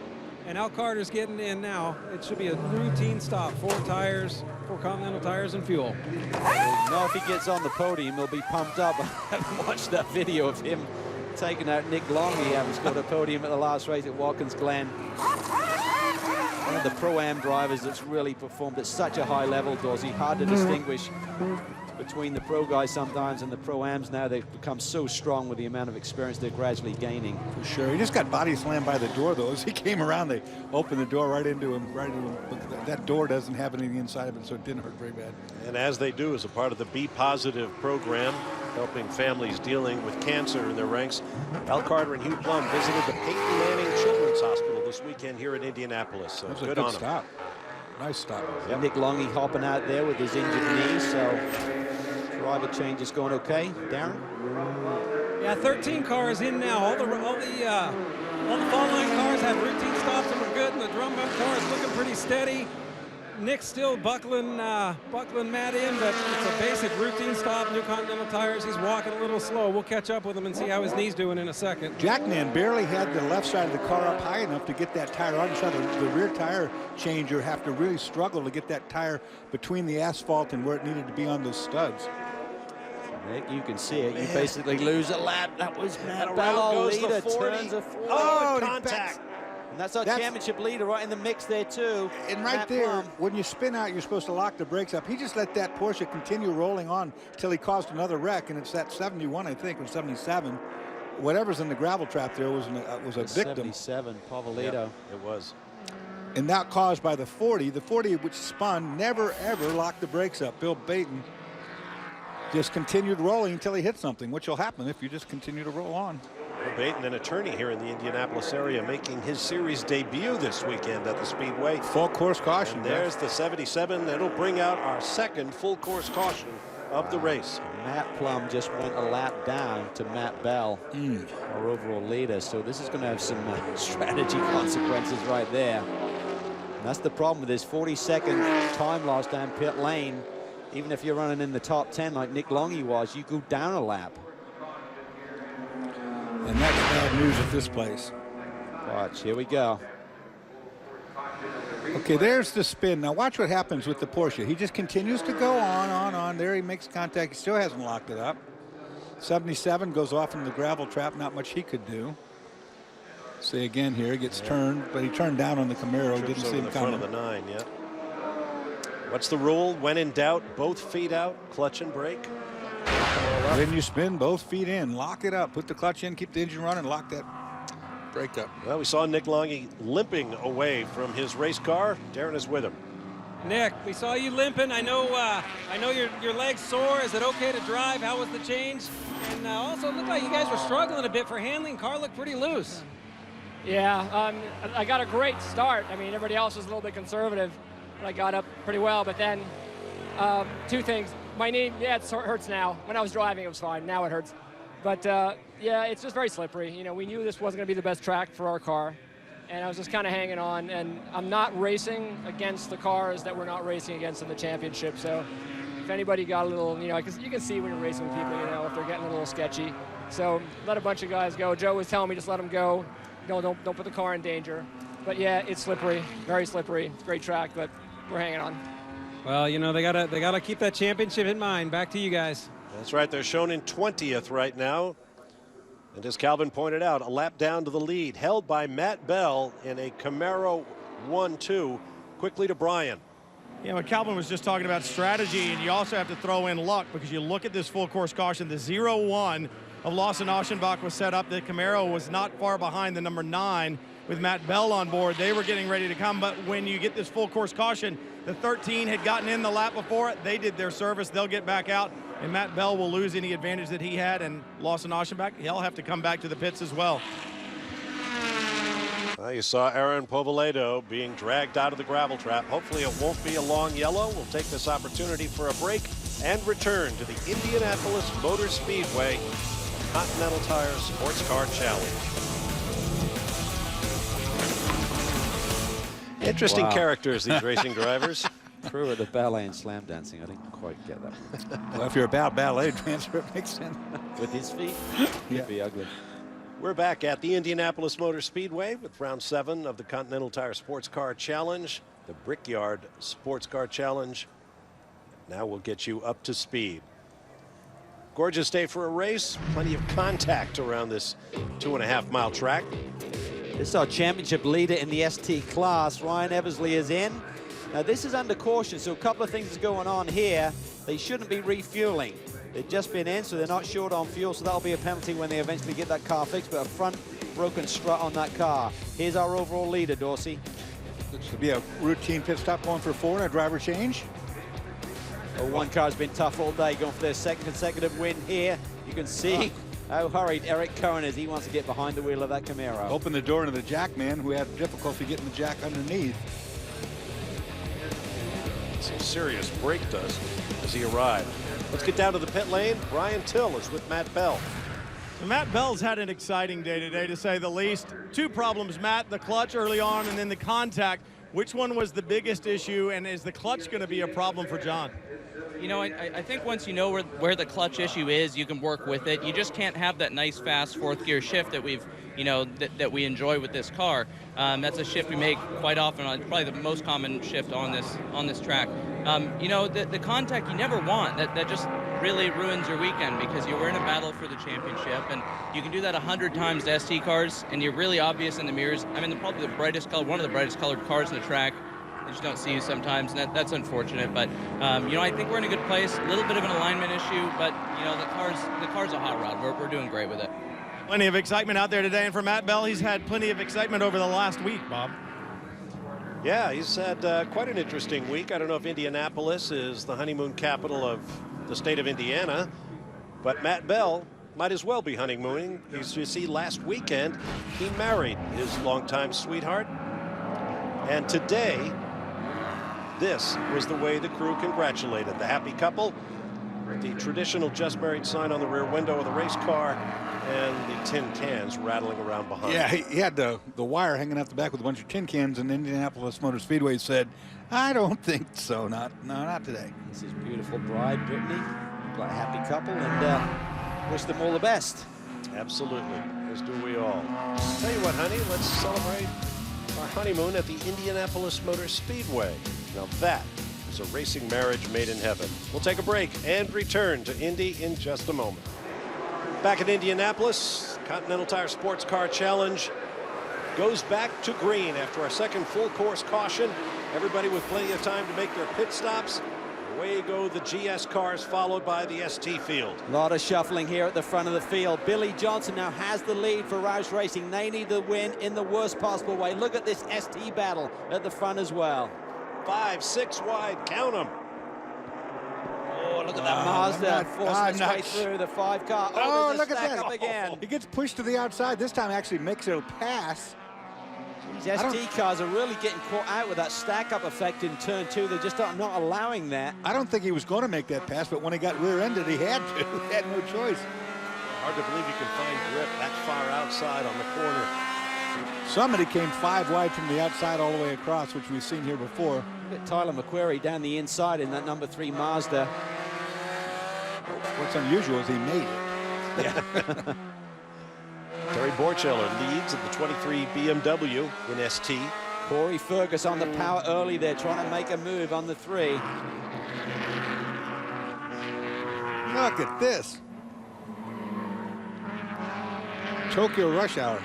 And Al Carter's getting in now. It should be a routine stop. 4 tires, 4 Continental tires and fuel. Now if he gets on the podium, he'll be pumped up. I haven't watched that video of him taking out Nick Longy, having scored a podium at the last race at Watkins Glen. One of the Pro-Am drivers that's really performed at such a high level, Dorsey. Hard to distinguish between the pro guys sometimes and the Pro-Ams now. They've become so strong with the amount of experience they're gradually gaining. For sure. He just got body slammed by the door, though. As he came around, they opened the door right into him. But that door doesn't have anything inside of it, so it didn't hurt very bad. And as they do as a part of the Be Positive program, helping families dealing with cancer in their ranks. Al Carter and Hugh Plum visited the Peyton Manning Children's Hospital this weekend here in Indianapolis. So That was good a on good them. stop. Nice stop. Yep. Nick Longy hopping out there with his injured knee, so driver change is going okay. Darren? Yeah, 13 cars in now. All the fall line cars have routine stops and we're good, and the drum bump car is looking pretty steady. Nick's still buckling Matt in, but it's a basic routine stop. New Continental tires. He's walking a little slow. We'll catch up with him and see how his knee's doing in a second. Jackman barely had the left side of the car up high enough to get that tire on. So the rear tire changer have to really struggle to get that tire between the asphalt and where it needed to be on those studs. Nick, you can see it. You basically lose a lap. That was Matt Bell, Around goes the leader, 40. turns a 40. Oh, and contact. And that's our championship leader right in the mix there, too. And right Matt there, Plum. when you spin out, you're supposed to lock the brakes up. He just let that Porsche continue rolling on until he caused another wreck, and it's that 71, I think, or 77. Whatever's in the gravel trap there was a victim. 77, Povolito. Yep, it was. And that caused by the 40. The 40, which spun, never, ever locked the brakes up. Bill Baton just continued rolling until he hit something, which will happen if you just continue to roll on. Bill Baton, an attorney here in the Indianapolis area, making his series debut this weekend at the Speedway. Full course caution. And there's the 77. That'll bring out our second full course caution of the race. Matt Plum just went a lap down to Matt Bell, our overall leader. So this is going to have some strategy consequences right there. And that's the problem with this 40-second time loss down pit lane. Even if you're running in the top 10 like Nick Longy was, you go down a lap. And that's bad news at this place. Watch, here we go. Okay, there's the spin. Now watch what happens with the Porsche. He just continues to go on. There he makes contact. He still hasn't locked it up. 77 goes off in the gravel trap. Not much he could do. See again here, he gets turned, but he turned down on the Camaro. Trips Didn't see over him the front coming. of the 9, yeah. What's the rule? When in doubt, both feet out, clutch and brake. When you spin, both feet in, lock it up, put the clutch in, keep the engine running, lock that brake up. Well, we saw Nick Longy limping away from his race car. Darren is with him. Nick, we saw you limping. I know your leg's sore. Is it okay to drive? How was the change? And also, it looked like you guys were struggling a bit for handling. Car looked pretty loose. Yeah, I got a great start. I mean, everybody else was a little bit conservative, but I got up pretty well. But then, two things. My knee, yeah, it hurts now. When I was driving, it was fine. Now it hurts. But, yeah, it's just very slippery. You know, we knew this wasn't going to be the best track for our car. And I was just kind of hanging on. And I'm not racing against the cars that we're not racing against in the championship. So if anybody got a little, you know, because you can see when you're racing with people, you know, if they're getting a little sketchy. So let a bunch of guys go. Joe was telling me just let them go. No, don't put the car in danger. But, yeah, it's slippery, very slippery. Great track, but we're hanging on. Well, you know, they gotta keep that championship in mind. Back to you guys. That's right. They're shown in 20th right now. And as Calvin pointed out, a lap down to the lead, held by Matt Bell in a Camaro 1-2. Quickly to Brian. Yeah, what Calvin was just talking about strategy, and you also have to throw in luck because you look at this full course caution, the 0-1 of Lawson Aschenbach was set up. The Camaro was not far behind the number 9 with Matt Bell on board. They were getting ready to come, but when you get this full course caution, the 13 had gotten in the lap before it. They did their service. They'll get back out, and Matt Bell will lose any advantage that he had, and Lawson Aschenbach, he'll have to come back to the pits as well. Well, you saw Aaron Povoledo being dragged out of the gravel trap. Hopefully it won't be a long yellow. We'll take this opportunity for a break and return to the Indianapolis Motor Speedway Continental Tire Sports Car Challenge. Interesting characters, these racing drivers. Threw at the ballet and slam dancing. I didn't quite get that one. Well, if you're about ballet dancer, it makes sense. With his feet, Yeah. it'd be ugly. We're back at the Indianapolis Motor Speedway with round 7 of the Continental Tire Sports Car Challenge, the Brickyard Sports Car Challenge. Now we'll get you up to speed. Gorgeous day for a race. Plenty of contact around this 2.5-mile track. This is our championship leader in the ST class. Ryan Eversley is in. Now this is under caution, so a couple of things is going on here. They shouldn't be refueling. They've just been in, so they're not short on fuel, so that'll be a penalty when they eventually get that car fixed, but a front broken strut on that car. Here's our overall leader, Dorsey. This will be a routine pit stop going for 4 and a driver change. Well, one car's been tough all day, going for their second consecutive win here. You can see how hurried Eric Cohen is. He wants to get behind the wheel of that Camaro. Open the door to the jack man, who had difficulty getting the jack underneath. Some serious brake does as he arrived. Let's get down to the pit lane. Brian Till is with Matt Bell. Matt Bell's had an exciting day today, to say the least. Two problems, Matt, the clutch early on and then the contact. Which one was the biggest issue, and is the clutch going to be a problem for John? You know, I think once you know where the clutch issue is, you can work with it. You just can't have that nice, fast fourth gear shift that we've, you know, that we enjoy with this car. That's a shift we make quite often. It's probably the most common shift on this track. You know, the contact you never want. That just really ruins your weekend, because you're in a battle for the championship, and you can do that 100 times to ST cars, and you're really obvious in the mirrors. I mean, probably the brightest color, one of the brightest colored cars in the track. They just don't see you sometimes, and that's unfortunate. But you know, I think we're in a good place. A little bit of an alignment issue, but you know, the car's a hot rod. We're doing great with it. Plenty of excitement out there today, and for Matt Bell, he's had plenty of excitement over the last week, Bob. Yeah, he's had quite an interesting week. I don't know if Indianapolis is the honeymoon capital of the state of Indiana, but Matt Bell might as well be honeymooning. You see, last weekend he married his longtime sweetheart, and today this was the way the crew congratulated the happy couple. The traditional just married sign on the rear window of the race car, and the tin cans rattling around behind. Yeah, he had the wire hanging out the back with a bunch of tin cans, and Indianapolis Motor Speedway said, I don't think so, not today. This is beautiful bride, Brittany. Got a happy couple, and wish them all the best. Absolutely, as do we all. Tell you what, honey, let's celebrate our honeymoon at the Indianapolis Motor Speedway. Now that is a racing marriage made in heaven. We'll take a break and return to Indy in just a moment. Back at Indianapolis, Continental Tire Sports Car Challenge goes back to green after our second full course caution. Everybody with plenty of time to make their pit stops. Away go the GS cars, followed by the ST field. A lot of shuffling here at the front of the field. Billy Johnson now has the lead for Roush Racing. They need the win in the worst possible way. Look at this ST battle at the front as well. 5, 6 wide, count them. Oh, look at that Mazda forcing its way through the 5 car. Oh, look at stack that. Up again. He gets pushed to the outside. This time actually makes it a pass. These ST cars are really getting caught out with that stack-up effect in turn 2. They're just not allowing that. I don't think he was going to make that pass, but when he got rear-ended, he had to. He had no choice. Hard to believe you can find grip that far outside on the corner. Somebody came 5 wide from the outside all the way across, which we've seen here before. Look at Tyler McQuarrie down the inside in that number 3 Mazda. What's unusual is he made it. Yeah. Terry Borcheller leads at the 23 BMW in ST. Corey Fergus on the power early there, trying to make a move on the 3. Look at this. Tokyo rush hour.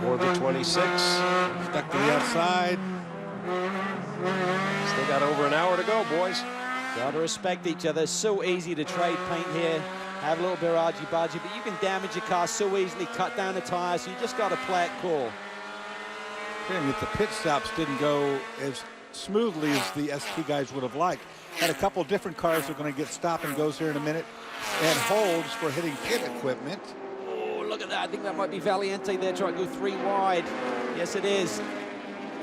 Or the 26. Stuck to the outside. Still got over an hour to go, boys. Got to respect each other. So easy to trade paint here. Have a little bit of argy-bargy, but you can damage your car so easily, cut down the tires, so you just got to play it cool. If the pit stops didn't go as smoothly as the ST guys would have liked. Had a couple different cars that are going to get stop and goes here in a minute, and holds for hitting pit equipment. Oh, look at that. I think that might be Valiente there trying to go 3 wide. Yes, it is.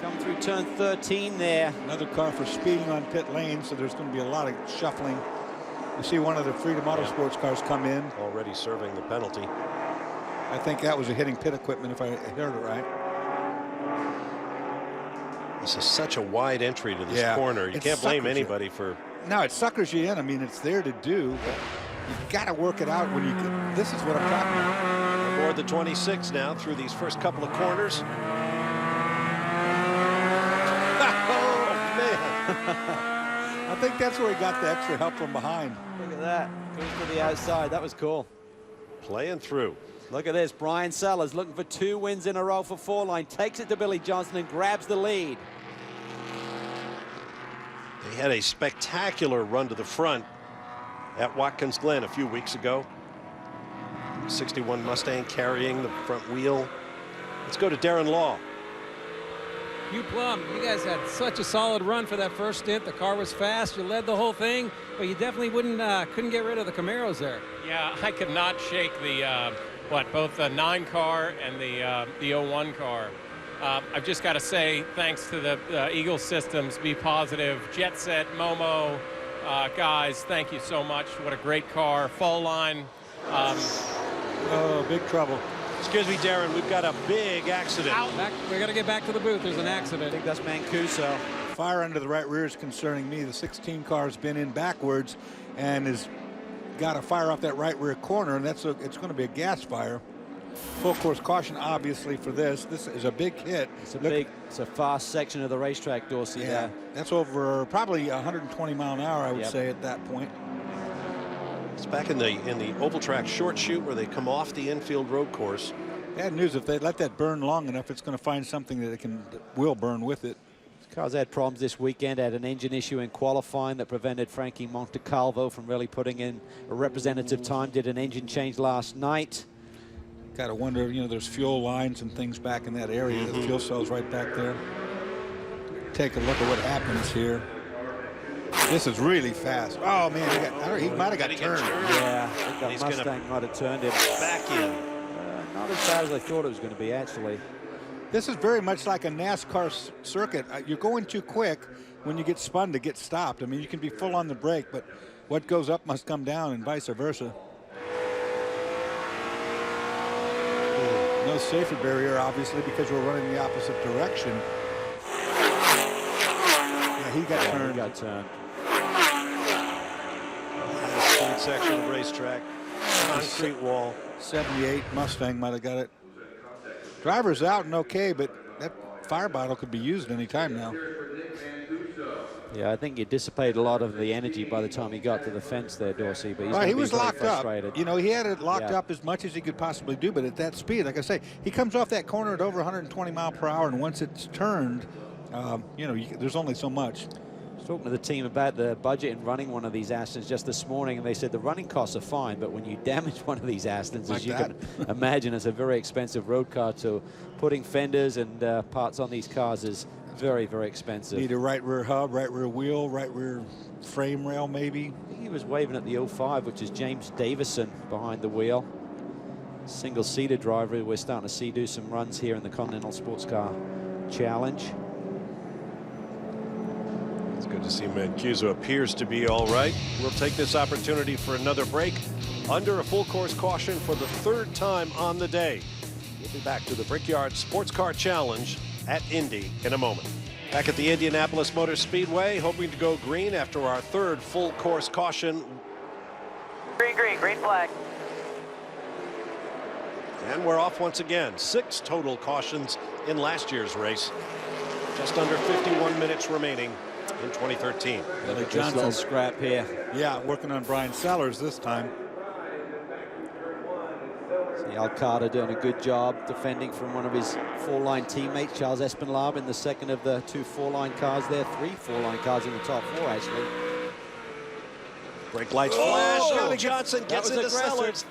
Come through turn 13 there. Another car for speeding on pit lane, so there's going to be a lot of shuffling. You see one of the Freedom Motorsports cars come in. Already serving the penalty. I think that was a hitting pit equipment, if I heard it right. This is such a wide entry to this corner. You can't blame anybody for... No, it suckers you in. I mean, it's there to do, but you've got to work it out when you... This is what I'm talking about. Aboard the 26 now through these first couple of corners. I think that's where he got the extra help from behind. Look at that. Goes to the outside. That was cool. Playing through. Look at this. Brian Sellers looking for 2 wins in a row for 4 Line. Takes it to Billy Johnson and grabs the lead. They had a spectacular run to the front at Watkins Glen a few weeks ago. 61 Mustang carrying the front wheel. Let's go to Darren Law. Hugh Plum, you guys had such a solid run for that first stint. The car was fast. You led the whole thing, but you definitely couldn't get rid of the Camaros there. Yeah, I could not shake the both the 9 car and the 01 car. I've just got to say, thanks to the Eagle Systems, Be Positive, Jet Set, Momo, guys, thank you so much. What a great car. Fall line. Oh, big trouble. Excuse me, Darren, we've got a big accident. We got to get back to the booth. There's an accident. I think that's Mancuso. Fire under the right rear is concerning me. The 16 car's been in backwards and has got a fire off that right rear corner, and it's going to be a gas fire. Full course caution, obviously, for this. This is a big hit. It's a fast section of the racetrack, Dorsey. Yeah, there. that's over probably 120 mile an hour, I would say, at that point. It's back in the oval track short shoot where they come off the infield road course. Bad news, if they let that burn long enough, it's going to find something that will burn with it. This car's had problems this weekend. Had an engine issue in qualifying that prevented Frankie Montecalvo from really putting in a representative time. Did an engine change last night. Got to wonder, there's fuel lines and things back in that area. The fuel cell's right back there. Take a look at what happens here. This is really fast. Oh, man, he might have got turned. Yeah, I think that Mustang might have turned him back in. Not as bad as I thought it was going to be, actually. This is very much like a NASCAR circuit. You're going too quick when you get spun to get stopped. I mean, you can be full on the brake, but what goes up must come down and vice versa. No safety barrier, obviously, because we're running the opposite direction. Yeah, he got turned. He got turned. Speed section of the racetrack. Concrete wall. 78 Mustang might have got it. Driver's out and okay, but that fire bottle could be used any time now. Yeah, I think he dissipated a lot of the energy by the time he got to the fence there, Dorsey. But he was locked up. He had it locked Yeah. up as much as he could possibly do, but at that speed, like I say, he comes off that corner at over 120 mile per hour, and once it's turned, there's only so much. I was talking to the team about the budget in running one of these Astons just this morning, and they said the running costs are fine, but when you damage one of these Astons, as you can imagine, it's a very expensive road car. So putting fenders and parts on these cars is very, very expensive. Need a right rear hub, right rear wheel, right rear frame rail, maybe. I think he was waving at the 05, which is James Davison behind the wheel. Single-seater driver we're starting to see do some runs here in the Continental Sports Car Challenge. It's good to see Mancuso appears to be all right. We'll take this opportunity for another break. Under a full course caution for the 3rd time on the day. We'll be back to the Brickyard Sports Car Challenge at Indy in a moment. Back at the Indianapolis Motor Speedway, hoping to go green after our 3rd full course caution. Green flag. And we're off once again. 6 total cautions in last year's race. Just under 51 minutes remaining in 2013. Billy Johnson scrap here. Yeah, working on Brian Sellers this time. See Alcada doing a good job defending from one of his 4-line teammates, Charles Espinlab, in the second of the 2 4-line cars there. 3 4-line cars in the top 4, actually. Brake lights flash. Billy Johnson gets into Sellers.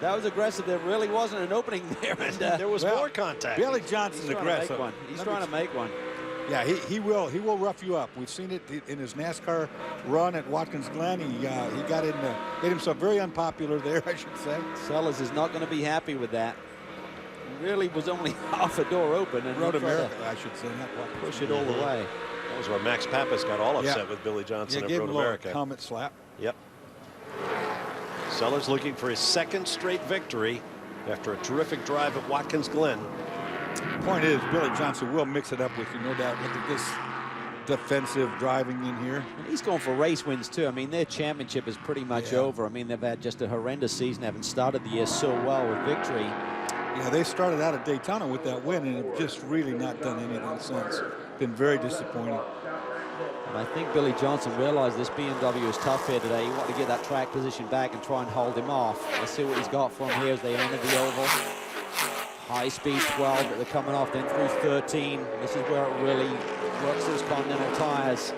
That was aggressive. There really wasn't an opening there. And, there was more contact. Billy Johnson's aggressive. He's trying to make one. Yeah, he will rough you up. We've seen it in his NASCAR run at Watkins Glen. He made himself very unpopular there, I should say. Sellers is not going to be happy with that. He really was only half a door open and Road America, I should say, not Watkins. Push it all the way. That was where Max Pappas got all upset with Billy Johnson at Road America. Helmet slap. Yep. Sellers looking for his 2nd straight victory after a terrific drive at Watkins Glen. The point is, Billy Johnson will mix it up with you, no doubt. Look at this defensive driving in here. And he's going for race wins, too. I mean, their championship is pretty much over. I mean, they've had just a horrendous season, having started the year so well with victory. Yeah, they started out at Daytona with that win and have just really not done anything since. Been very disappointing. And I think Billy Johnson realized this BMW is tough here today. He wanted to get that track position back and try and hold him off. Let's see what he's got for him here as they enter the oval. High speed 12, but they're coming off then through 13. This is where it really works those Continental tires.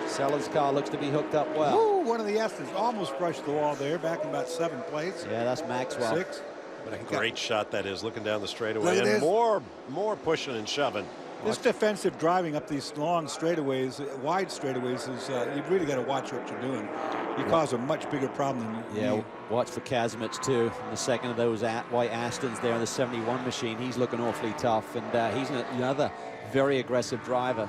Sellers' car looks to be hooked up well. Ooh, one of the Astons almost brushed the wall there, back in about 7 plates. Yeah, that's Maxwell. 6. What a great shot that is, looking down the straightaway. And more pushing and shoving This defensive driving up these long straightaways, wide straightaways, is you've really got to watch what you're doing. You cause a much bigger problem than Yeah, watch for Kazimierz too. In the second of those white Astons there in the 71 machine, he's looking awfully tough, and he's another very aggressive driver.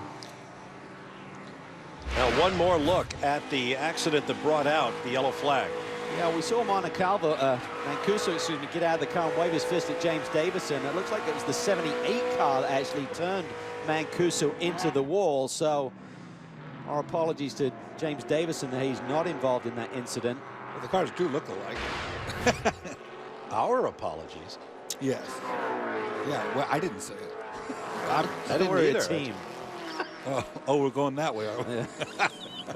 Now one more look at the accident that brought out the yellow flag. Yeah, we saw Mancuso, excuse me, get out of the car and wave his fist at James Davison. It looks like it was the 78 car that actually turned Mancuso into the wall. So our apologies to James Davison that he's not involved in that incident. Well, the cars do look alike. Our apologies. Yes. Yeah, well, I didn't say it. I didn't either. A team. Oh, we're going that way, are we?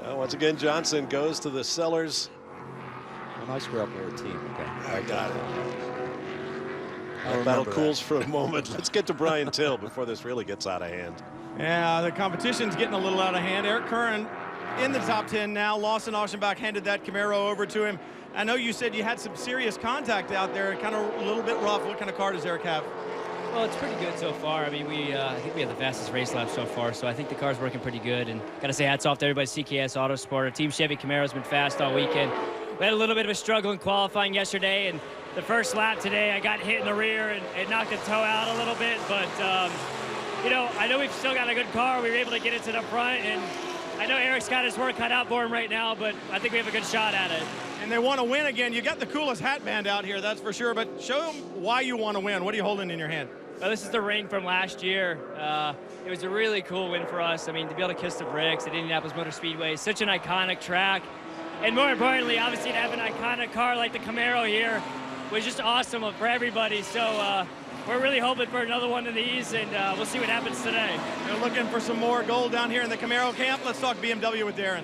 Well, once again, Johnson goes to the Sellers. When I screw up, we're a team. Okay. I got it. That battle cools for a moment. Let's get to Brian Till before this really gets out of hand. Yeah, the competition's getting a little out of hand. Eric Curran in the top 10 now. Lawson Auchenbach handed that Camaro over to him. I know you said you had some serious contact out there, kind of a little bit rough. What kind of car does Eric have? Well, it's pretty good so far. I mean, I think we have the fastest race lap so far, so I think the car's working pretty good. And got to say hats off to everybody at CKS Autosport. Our Team Chevy Camaro's been fast all weekend. We had a little bit of a struggle in qualifying yesterday, and the first lap today, I got hit in the rear and it knocked the toe out a little bit. But, you know, I know we've still got a good car. We were able to get it to the front, and I know Eric's got his work cut out for him right now, but I think we have a good shot at it. And they want to win again. You got the coolest hat band out here, that's for sure. But show them why you want to win. What are you holding in your hand? Well, this is the ring from last year. It was a really cool win for us. I mean, to be able to kiss the bricks at Indianapolis Motor Speedway, such an iconic track. And more importantly, obviously, to have an iconic car like the Camaro here was just awesome for everybody. So we're really hoping for another one of these, and we'll see what happens today. You're looking for some more gold down here in the Camaro camp. Let's talk BMW with Darren.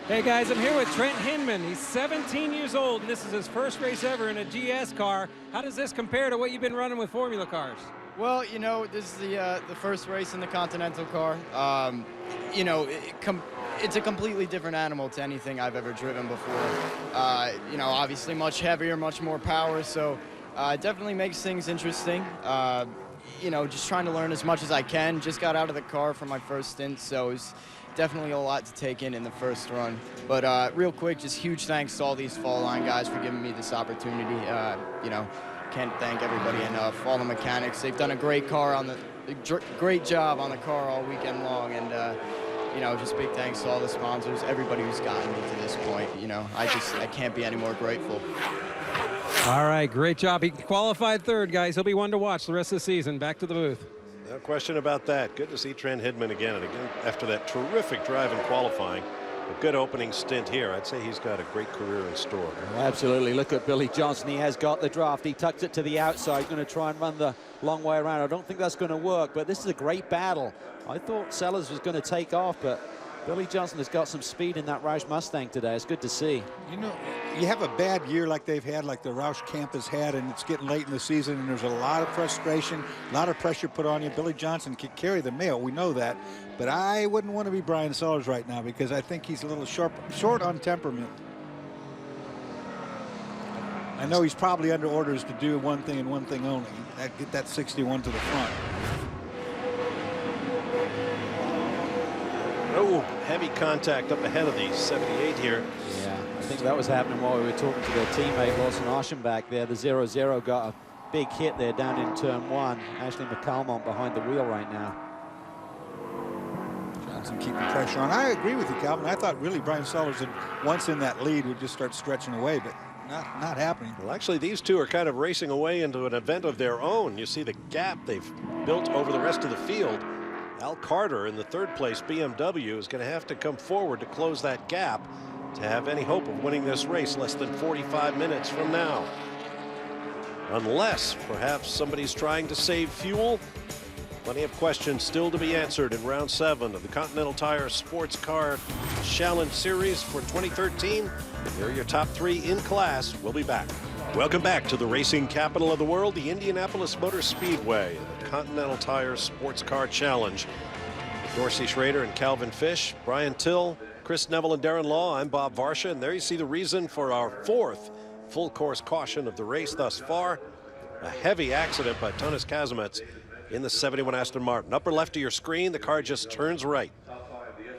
Hey guys, I'm here with Trent Hinman. He's 17 years old, and this is his first race ever in a GS car. How does this compare to what you've been running with Formula cars? Well, you know, this is the first race in the Continental car. You know, it's a completely different animal to anything I've ever driven before. You know, obviously much heavier, much more power, so it definitely makes things interesting. You know, just trying to learn as much as I can. Just got out of the car for my first stint, so it's definitely a lot to take in the first run. But real quick, just huge thanks to all these fall line guys for giving me this opportunity. You know, can't thank everybody enough. All the mechanics, they've done a great great job on the car all weekend long, and you know, just big thanks to all the sponsors, everybody who's gotten me to this point. You know, I can't be any more grateful. All right, great job. He qualified third, guys. He'll be one to watch the rest of the season. Back to the booth. No question about that. Good to see Trent Hinman again, and again after that terrific drive in qualifying. A good opening stint here. I'd say he's got a great career in store. Oh, absolutely. Look at Billy Johnson. He has got the draft. He tucks it to the outside. He's going to try and run the long way around. I don't think that's going to work, but this is a great battle. I thought Sellers was going to take off, but Billy Johnson has got some speed in that Roush Mustang today. It's good to see. You know, you have a bad year like they've had, like the Roush camp has had, and it's getting late in the season, and there's a lot of frustration, a lot of pressure put on you. Billy Johnson can carry the mail. We know that. But I wouldn't want to be Brian Sellers right now because I think he's a little short on temperament. I know he's probably under orders to do one thing and one thing only. Get that 61 to the front. Oh, heavy contact up ahead of the 78 here. Yeah, I think that was happening while we were talking to their teammate, Lawson Auchenbach there. The 0-0 got a big hit there down in turn one. Ashley McCalmont behind the wheel right now. Johnson keeping pressure on. I agree with you, Calvin. I thought really Brian Sellers, once in that lead, would just start stretching away, but not happening. Well, actually, these two are kind of racing away into an event of their own. You see the gap they've built over the rest of the field. Al Carter in the third place BMW is going to have to come forward to close that gap to have any hope of winning this race less than 45 minutes from now. Unless perhaps somebody's trying to save fuel. Plenty of questions still to be answered in round 7 of the Continental Tire Sports Car Challenge Series for 2013. Here are your top 3 in class. We'll be back. Welcome back to the racing capital of the world, the Indianapolis Motor Speedway, the Continental Tire Sports Car Challenge. With Dorsey Schrader and Calvin Fish, Brian Till, Chris Neville, and Darren Law, I'm Bob Varsha, and there you see the reason for our 4th full course caution of the race thus far. A heavy accident by Tonis Kazimierz in the 71 Aston Martin. Upper left of your screen, the car just turns right.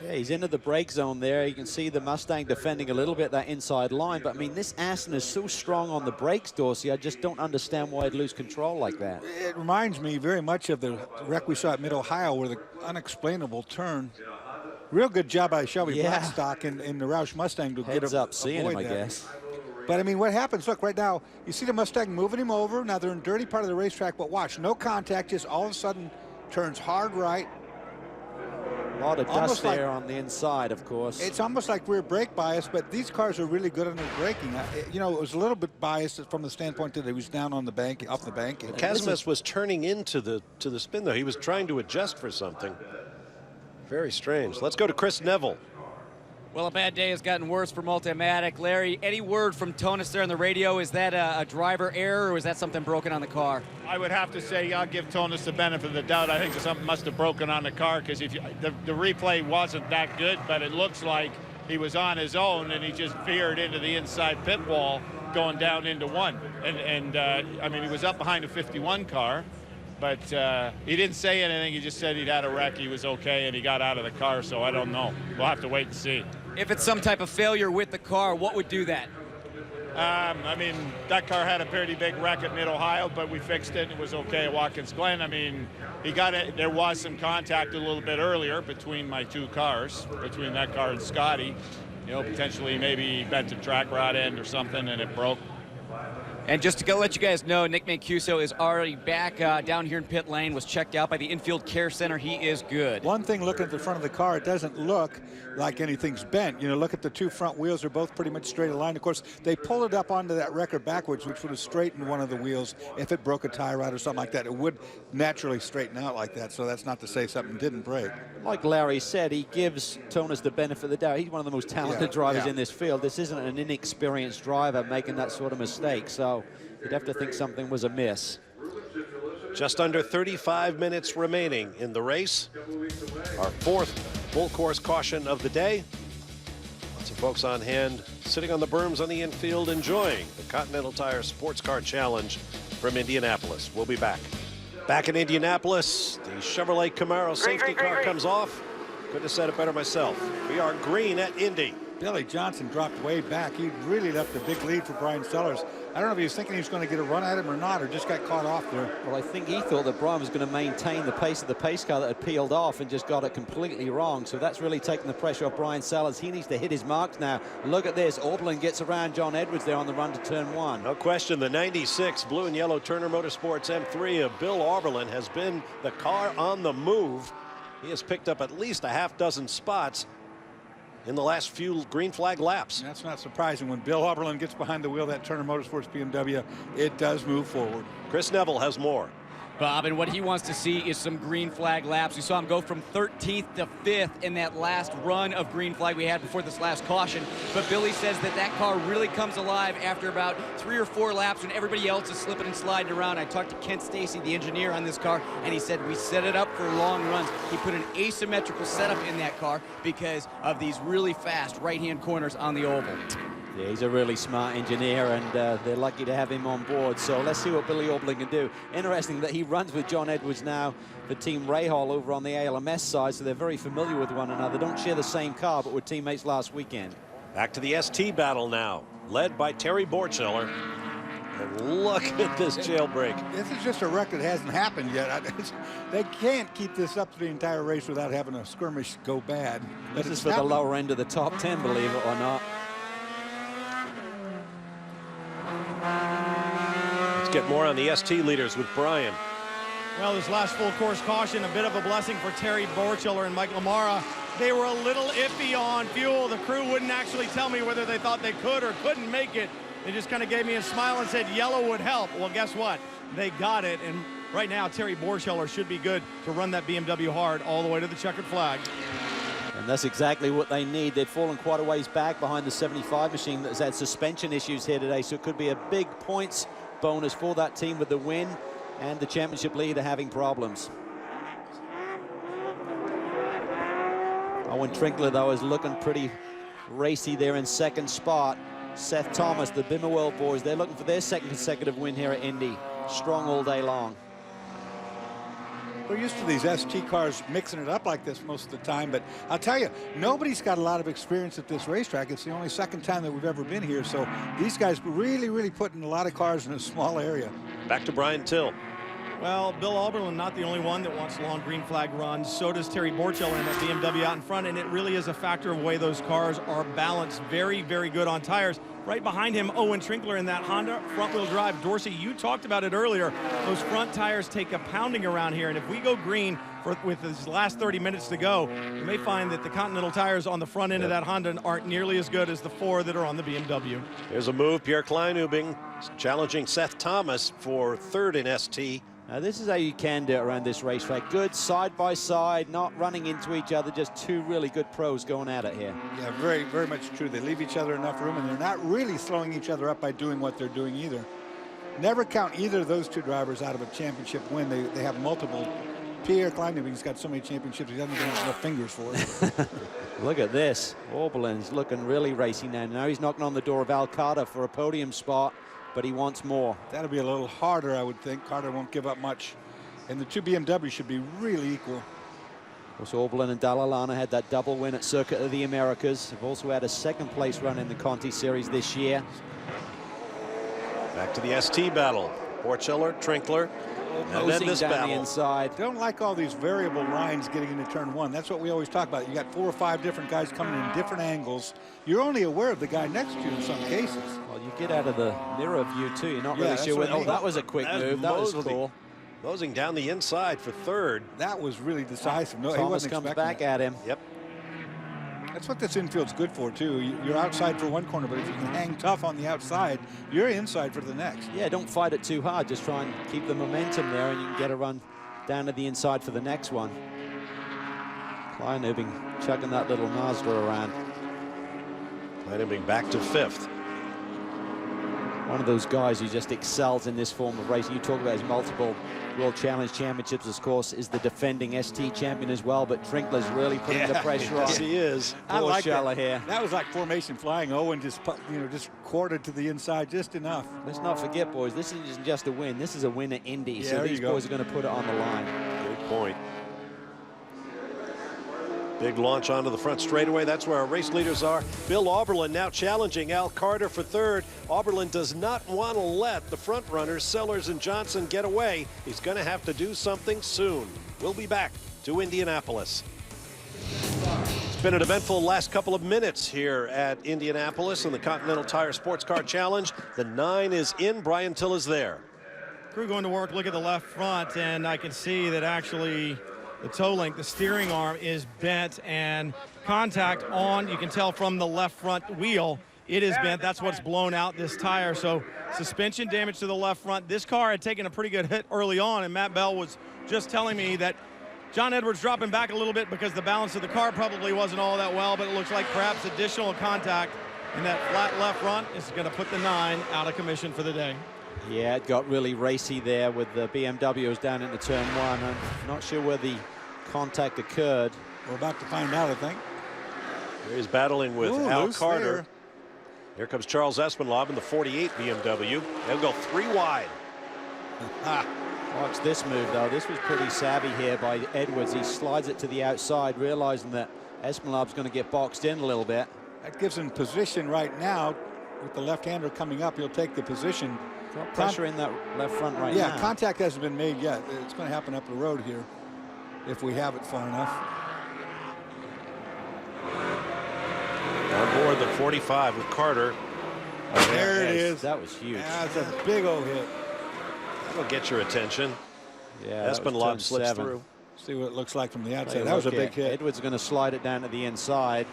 Yeah, he's into the brake zone there. You can see the Mustang defending a little bit that inside line, but I mean, this Aston is so strong on the brakes, Dorsey. I just don't understand why he'd lose control like that. It reminds me very much of the wreck we saw at Mid-Ohio, where the unexplainable turn. Real good job by Shelby Blackstock in the Roush Mustang to Heads up seeing him, I guess. But I mean, what happens? Look, right now, you see the Mustang moving him over. Now they're in dirty part of the racetrack, but watch, no contact, just all of a sudden turns hard right. A lot of dust there on the inside, of course. It's almost like rear brake bias, but these cars are really good on their braking. You know, it was a little bit biased from the standpoint that he was down on the bank, off the bank. Kazmas was turning into the spin, though. He was trying to adjust for something. Very strange. Let's go to Chris Neville. Well, a bad day has gotten worse for Multimatic. Larry, any word from Tonis there on the radio? Is that a driver error, or is that something broken on the car? I would have to say I'll give Tonis the benefit of the doubt. I think something must have broken on the car, because if the replay wasn't that good, but it looks like he was on his own and he just veered into the inside pit wall going down into one. And I mean, he was up behind a 51 car, but he didn't say anything. He just said he'd had a wreck, he was okay, and he got out of the car, so I don't know. We'll have to wait and see. If it's some type of failure with the car, what would do that? I mean, that car had a pretty big wreck at Mid-Ohio, but we fixed it and it was okay at Watkins Glen. I mean, he got it. There was some contact a little bit earlier between my two cars, between that car and Scotty. You know, potentially maybe he bent a track rod end or something and it broke. And just to go let you guys know, Nick Mancuso is already back down here in pit lane, was checked out by the infield care center. He is good. One thing, looking at the front of the car, it doesn't look like anything's bent. You know, look at the two front wheels, are both pretty much straight aligned. Of course, they pulled it up onto that wrecker backwards, which would have straightened one of the wheels. If it broke a tie rod or something like that, it would naturally straighten out like that. So that's not to say something didn't break. Like Larry said, he gives Tonis the benefit of the doubt. He's one of the most talented drivers in this field. This isn't an inexperienced driver making that sort of mistake. So you'd have to think something was amiss. Just under 35 minutes remaining in the race. Our fourth full course caution of the day. Lots of folks on hand, sitting on the berms on the infield, enjoying the Continental Tire Sports Car Challenge from Indianapolis. We'll be back. Back in Indianapolis, the Chevrolet Camaro safety car comes off. Couldn't have said it better myself. We are green at Indy. Billy Johnson dropped way back. He really left a big lead for Brian Sellers. I don't know if he was thinking he was going to get a run at him or not, or just got caught off there. Well, I think he thought that Brian was going to maintain the pace of the pace car that had peeled off and just got it completely wrong. So that's really taken the pressure off Brian Sellers. He needs to hit his marks now. Look at this. Orblin gets around John Edwards there on the run to turn one. No question, the 96 blue and yellow Turner Motorsports M3 of Bill Oberlin has been the car on the move. He has picked up at least a half dozen spots in the last few green flag laps. That's not surprising. When Bill Oberlin gets behind the wheel of that Turner Motorsports BMW, it does move forward. Chris Neville has more. Bob, and what he wants to see is some green flag laps. We saw him go from 13th to 5th in that last run of green flag we had before this last caution. But Billy says that that car really comes alive after about 3 or 4 laps when everybody else is slipping and sliding around. I talked to Kent Stacy, the engineer on this car, and he said we set it up for long runs. He put an asymmetrical setup in that car because of these really fast right-hand corners on the oval. Yeah, he's a really smart engineer, and they're lucky to have him on board. So let's see what Billy Oberlin can do. Interesting that he runs with John Edwards now for Team Rahal over on the ALMS side, so they're very familiar with one another. Don't share the same car, but were teammates last weekend. Back to the ST battle now, led by Terry Borchiller. And look at this jailbreak. This is just a wreck that hasn't happened yet. They can't keep this up to the entire race without having a skirmish go bad. This is for the lower end of the top 10, believe it or not. Let's get more on the ST leaders with Brian. Well, this last full course caution, a bit of a blessing for Terry Borchiller and Mike Lamara. They were a little iffy on fuel. The crew wouldn't actually tell me whether they thought they could or couldn't make it. They just kind of gave me a smile and said yellow would help. Well, guess what? They got it, and right now Terry Borchiller should be good to run that BMW hard all the way to the checkered flag. And that's exactly what they need. They'd fallen quite a ways back behind the 75 machine that's had suspension issues here today, so it could be a big points bonus for that team with the win, and the championship leader having problems. Owen Trinkler, though, is looking pretty racy there in second spot. Seth Thomas, the Bimmer World boys, they're looking for their second consecutive win here at Indy. Strong all day long. We're used to these ST cars mixing it up like this most of the time, but I'll tell you, nobody's got a lot of experience at this racetrack. It's the only second time that we've ever been here, so these guys really putting a lot of cars in a small area. Back to Brian Till. Well, Bill Oberlin not the only one that wants long green flag runs. So does Terry Borchell in that BMW out in front, and it really is a factor of the way those cars are balanced. Very good on tires. Right behind him, Owen Trinkler in that Honda front-wheel drive. Dorsey, you talked about it earlier. Those front tires take a pounding around here, and if we go green with these last 30 minutes to go, you may find that the Continental tires on the front end of that Honda aren't nearly as good as the 4 that are on the BMW. Here's a move. Pierre Kleinubing challenging Seth Thomas for 3rd in ST. Now this is how you can do it around this racetrack. Good side by side, not running into each other, just two really good pros going at it here. Yeah, very much true. They leave each other enough room, and they're not really throwing each other up by doing what they're doing either. Never count either of those two drivers out of a championship win. They have multiple. Pierre Kleinubing's got so many championships, he doesn't even have enough fingers for it. Look at this. Oberlin's looking really racy now. Now he's knocking on the door of Al Carter for a podium spot, but he wants more. That'll be a little harder, I would think. Carter won't give up much. And the two BMWs should be really equal. Of course, Oberlin and Dalla Lana had that double win at Circuit of the Americas. They've also had a 2nd place run in the Conti Series this year. Back to the ST battle. Borchiller, Trinkler, and then this down battle. the inside. Don't like all these variable lines getting into turn 1. That's what we always talk about. You got 4 or 5 different guys coming in different angles. You're only aware of the guy next to you in some cases. Well, you get out of the mirror view too. You're not really sure. Oh, that was a quick move. That was cool. Mosing down the inside for 3rd. That was really decisive. No, he Thomas wasn't comes expecting back that. at him. Yep. That's what this infield's good for too. You're outside for one corner, but if you can hang tough on the outside, you're inside for the next. Yeah, don't fight it too hard. Just try and keep the momentum there, and you can get a run down to the inside for the next one. Kleinubing chucking that little Mazda around. Kleinubing back to 5th. One of those guys who just excels in this form of racing. You talk about his multiple World Challenge Championships, of course, is the defending ST champion as well, but Trinkler's really putting the pressure on. Yes, he is. I like that. Here. That was like formation flying. Owen just quartered to the inside just enough. Let's not forget, boys, this isn't just a win. This is a win at Indy, Yeah, so these boys are going to put it on the line. Good point. Big launch onto the front straightaway. That's where our race leaders are. Bill Oberlin now challenging Al Carter for 3rd. Oberlin does not want to let the front runners, Sellers and Johnson, get away. He's going to have to do something soon. We'll be back to Indianapolis. It's been an eventful last couple of minutes here at Indianapolis in the Continental Tire Sports Car Challenge. The 9 is in. Brian Till is there. Crew going to work. Look at the left front, and I can see that actually the toe link, the steering arm is bent, and contact on, you can tell from the left front wheel, it is bent. That's what's blown out this tire. So suspension damage to the left front. This car had taken a pretty good hit early on, and Matt Bell was just telling me that John Edwards dropping back a little bit because the balance of the car probably wasn't all that well, but it looks like perhaps additional contact in that flat left front is going to put the 9 out of commission for the day. Yeah, it got really racy there with the BMWs down into turn 1. I'm not sure where the contact occurred. We're about to find out, I think. Here he's battling with Al Carter. There. Here comes Charles Espenlaub in the 48 BMW. They'll go 3 wide. Watch this move, though. This was pretty savvy here by Edwards. He slides it to the outside, realizing that Espenlaub's going to get boxed in a little bit. That gives him position right now. With the left-hander coming up, he'll take the position. Got pressure in that left front right now. Yeah, contact hasn't been made yet. It's going to happen up the road here if we have it far enough. On board the 45 with Carter. There it is. That was huge. That's a big old hit. That'll get your attention. Yeah, Espenlaub slips through. See what it looks like from the outside. That was a big hit. Edwards going to slide it down to the inside.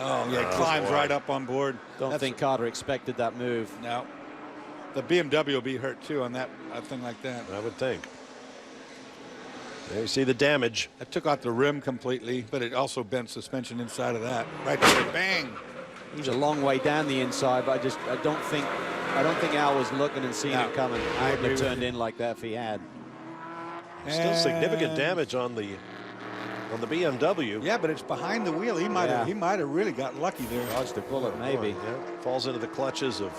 Oh, yeah, climbs right up on board. Don't think Carter expected that move. No. The BMW will be hurt, too, on that thing like that. I would think. There you see the damage. That took out the rim completely, but it also bent suspension inside of that. Right there, bang. He's a long way down the inside, but I don't think Al was looking and seeing it coming. I would have turned in like that if he had. Still significant damage on the BMW. Yeah, but it's behind the wheel. He might have really got lucky there. Dodged a bullet, maybe. Yeah, falls into the clutches of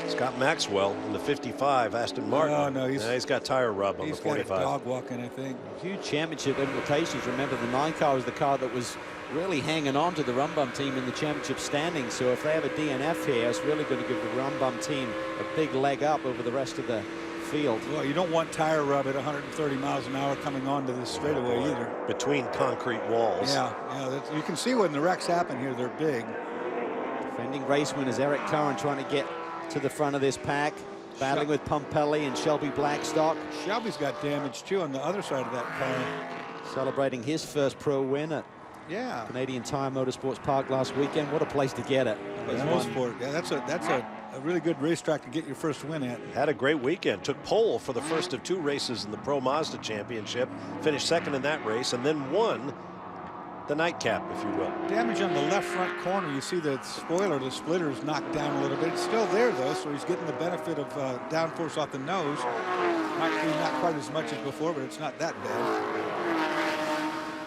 Scott Maxwell in the 55, Aston Martin. Oh, no, he's got tire rub on the 45. He's got a dog walking, I think. Huge championship implications. Remember, the 9 car was the car that was really hanging on to the Rum Bum team in the championship standings. So if they have a DNF here, it's really going to give the Rum Bum team a big leg up over the rest of the field. Well, you don't want tire rub at 130 miles an hour coming onto this straightaway either. Between concrete walls. Yeah, you can see when the wrecks happen here, they're big. Defending race winners Eric Curran trying to get to the front of this pack, battling with Pumpelly and Shelby Blackstock. Shelby's got damage too on the other side of that car. Celebrating his first pro win at Canadian Tire Motorsports Park last weekend. What a place to get it. Yeah, that's a really good racetrack to get your first win at. Had a great weekend. Took pole for the first of 2 races in the Pro Mazda Championship. Finished second in that race and then won the nightcap, if you will. Damage on the left front corner. You see the spoiler, the splitter is knocked down a little bit. It's still there though, so he's getting the benefit of downforce off the nose. Not quite as much as before, but it's not that bad.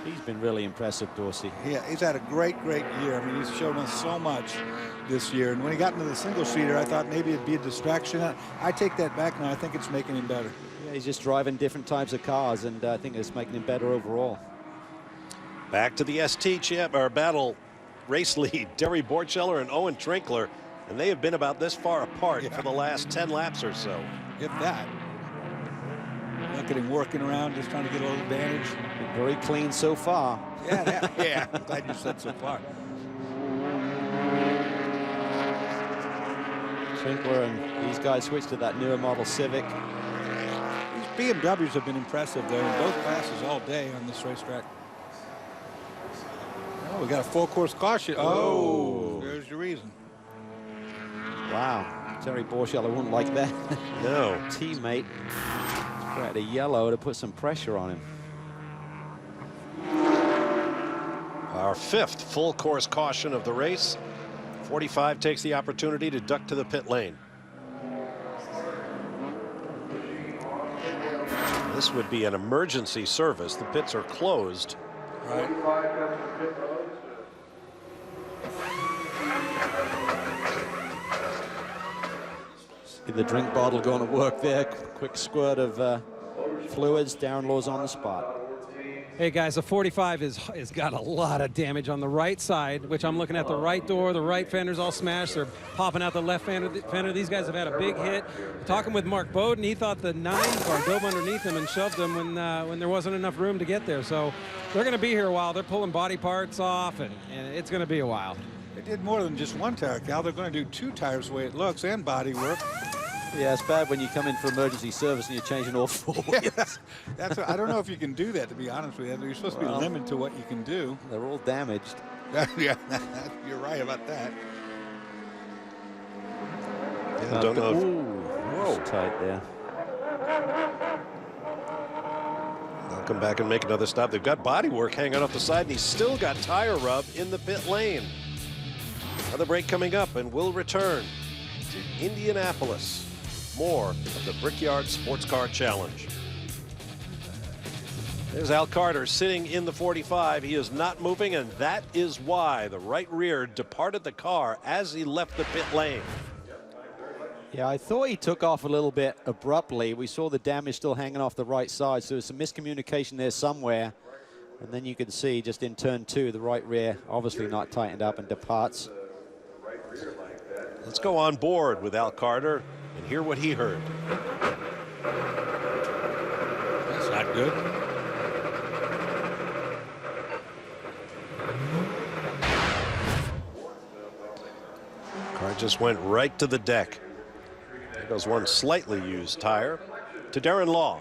He's been really impressive, Dorsey. Yeah, he's had a great year. I mean, he's shown us so much this year. And when he got into the single-seater, I thought maybe it'd be a distraction. I take that back now. I think it's making him better. Yeah, he's just driving different types of cars, and I think it's making him better overall. Back to the ST battle race lead. Derry Borcheller and Owen Trinkler, and they have been about this far apart for the last 10 laps or so. If that. Look at him working around, just trying to get a little advantage. Been very clean so far. Yeah. I'm glad you said so far. Trinkler and these guys switched to that newer model Civic. These BMWs have been impressive, though, in both classes all day on this racetrack. Oh, we got a full-course caution. Oh, there's your reason. Wow, Terry Borcheller wouldn't like that. No. Teammate tried a yellow to put some pressure on him. Our 5th full-course caution of the race. 45 takes the opportunity to duck to the pit lane. This would be an emergency service. The pits are closed. Right. The drink bottle going to work there. Quick squirt of fluids. Darren Law's on the spot. Hey guys, the 45 has got a lot of damage on the right side, which I'm looking at the right door, the right fender's all smashed. They're popping out the left fender. These guys have had a big hit. Talking with Mark Bowden, he thought the 9 car dove underneath him and shoved them when there wasn't enough room to get there. So they're going to be here a while. They're pulling body parts off, and it's going to be a while. They did more than just 1 tire, Cal. They're going to do 2 tires the way it looks and body work. Yeah, it's bad when you come in for emergency service and you're changing all 4 wheels. I don't know if you can do that, to be honest with you. You're supposed to be limited to what you can do. They're all damaged. Yeah, you're right about that. Yeah, don't know. Whoa, tight there. They'll come back and make another stop. They've got body work hanging off the side, and he's still got tire rub in the pit lane. Another break coming up, and we'll return to Indianapolis. More of the Brickyard Sports Car Challenge. There's Al Carter sitting in the 45. He is not moving, and that is why the right rear departed the car as he left the pit lane. Yeah, I thought he took off a little bit abruptly. We saw the damage still hanging off the right side, so there's some miscommunication there somewhere. And then you can see just in turn 2, the right rear obviously not tightened up and departs. Let's go on board with Al Carter and hear what he heard. That's not good. Car just went right to the deck. There goes one slightly used tire to Darren Law.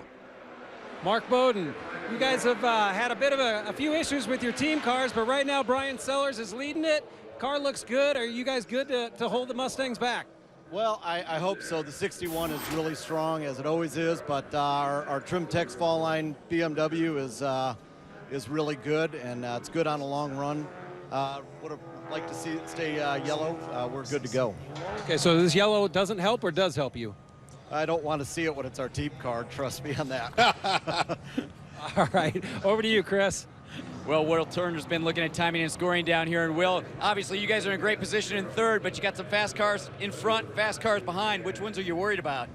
Mark Bowden, you guys have had a bit of a few issues with your team cars, but right now Brian Sellers is leading it. Car looks good. Are you guys good to hold the Mustangs back? Well, I hope so. The 61 is really strong, as it always is, but our Trim Tex Fall Line BMW is really good, and it's good on a long run. Would have liked to see it stay yellow. We're good to go. Okay, so this yellow doesn't help or does help you? I don't want to see it when it's our team car. Trust me on that. All right, over to you, Chris. Well, Will Turner's been looking at timing and scoring down here, and Will, obviously you guys are in a great position in third, but you got some fast cars in front, fast cars behind. Which ones are you worried about?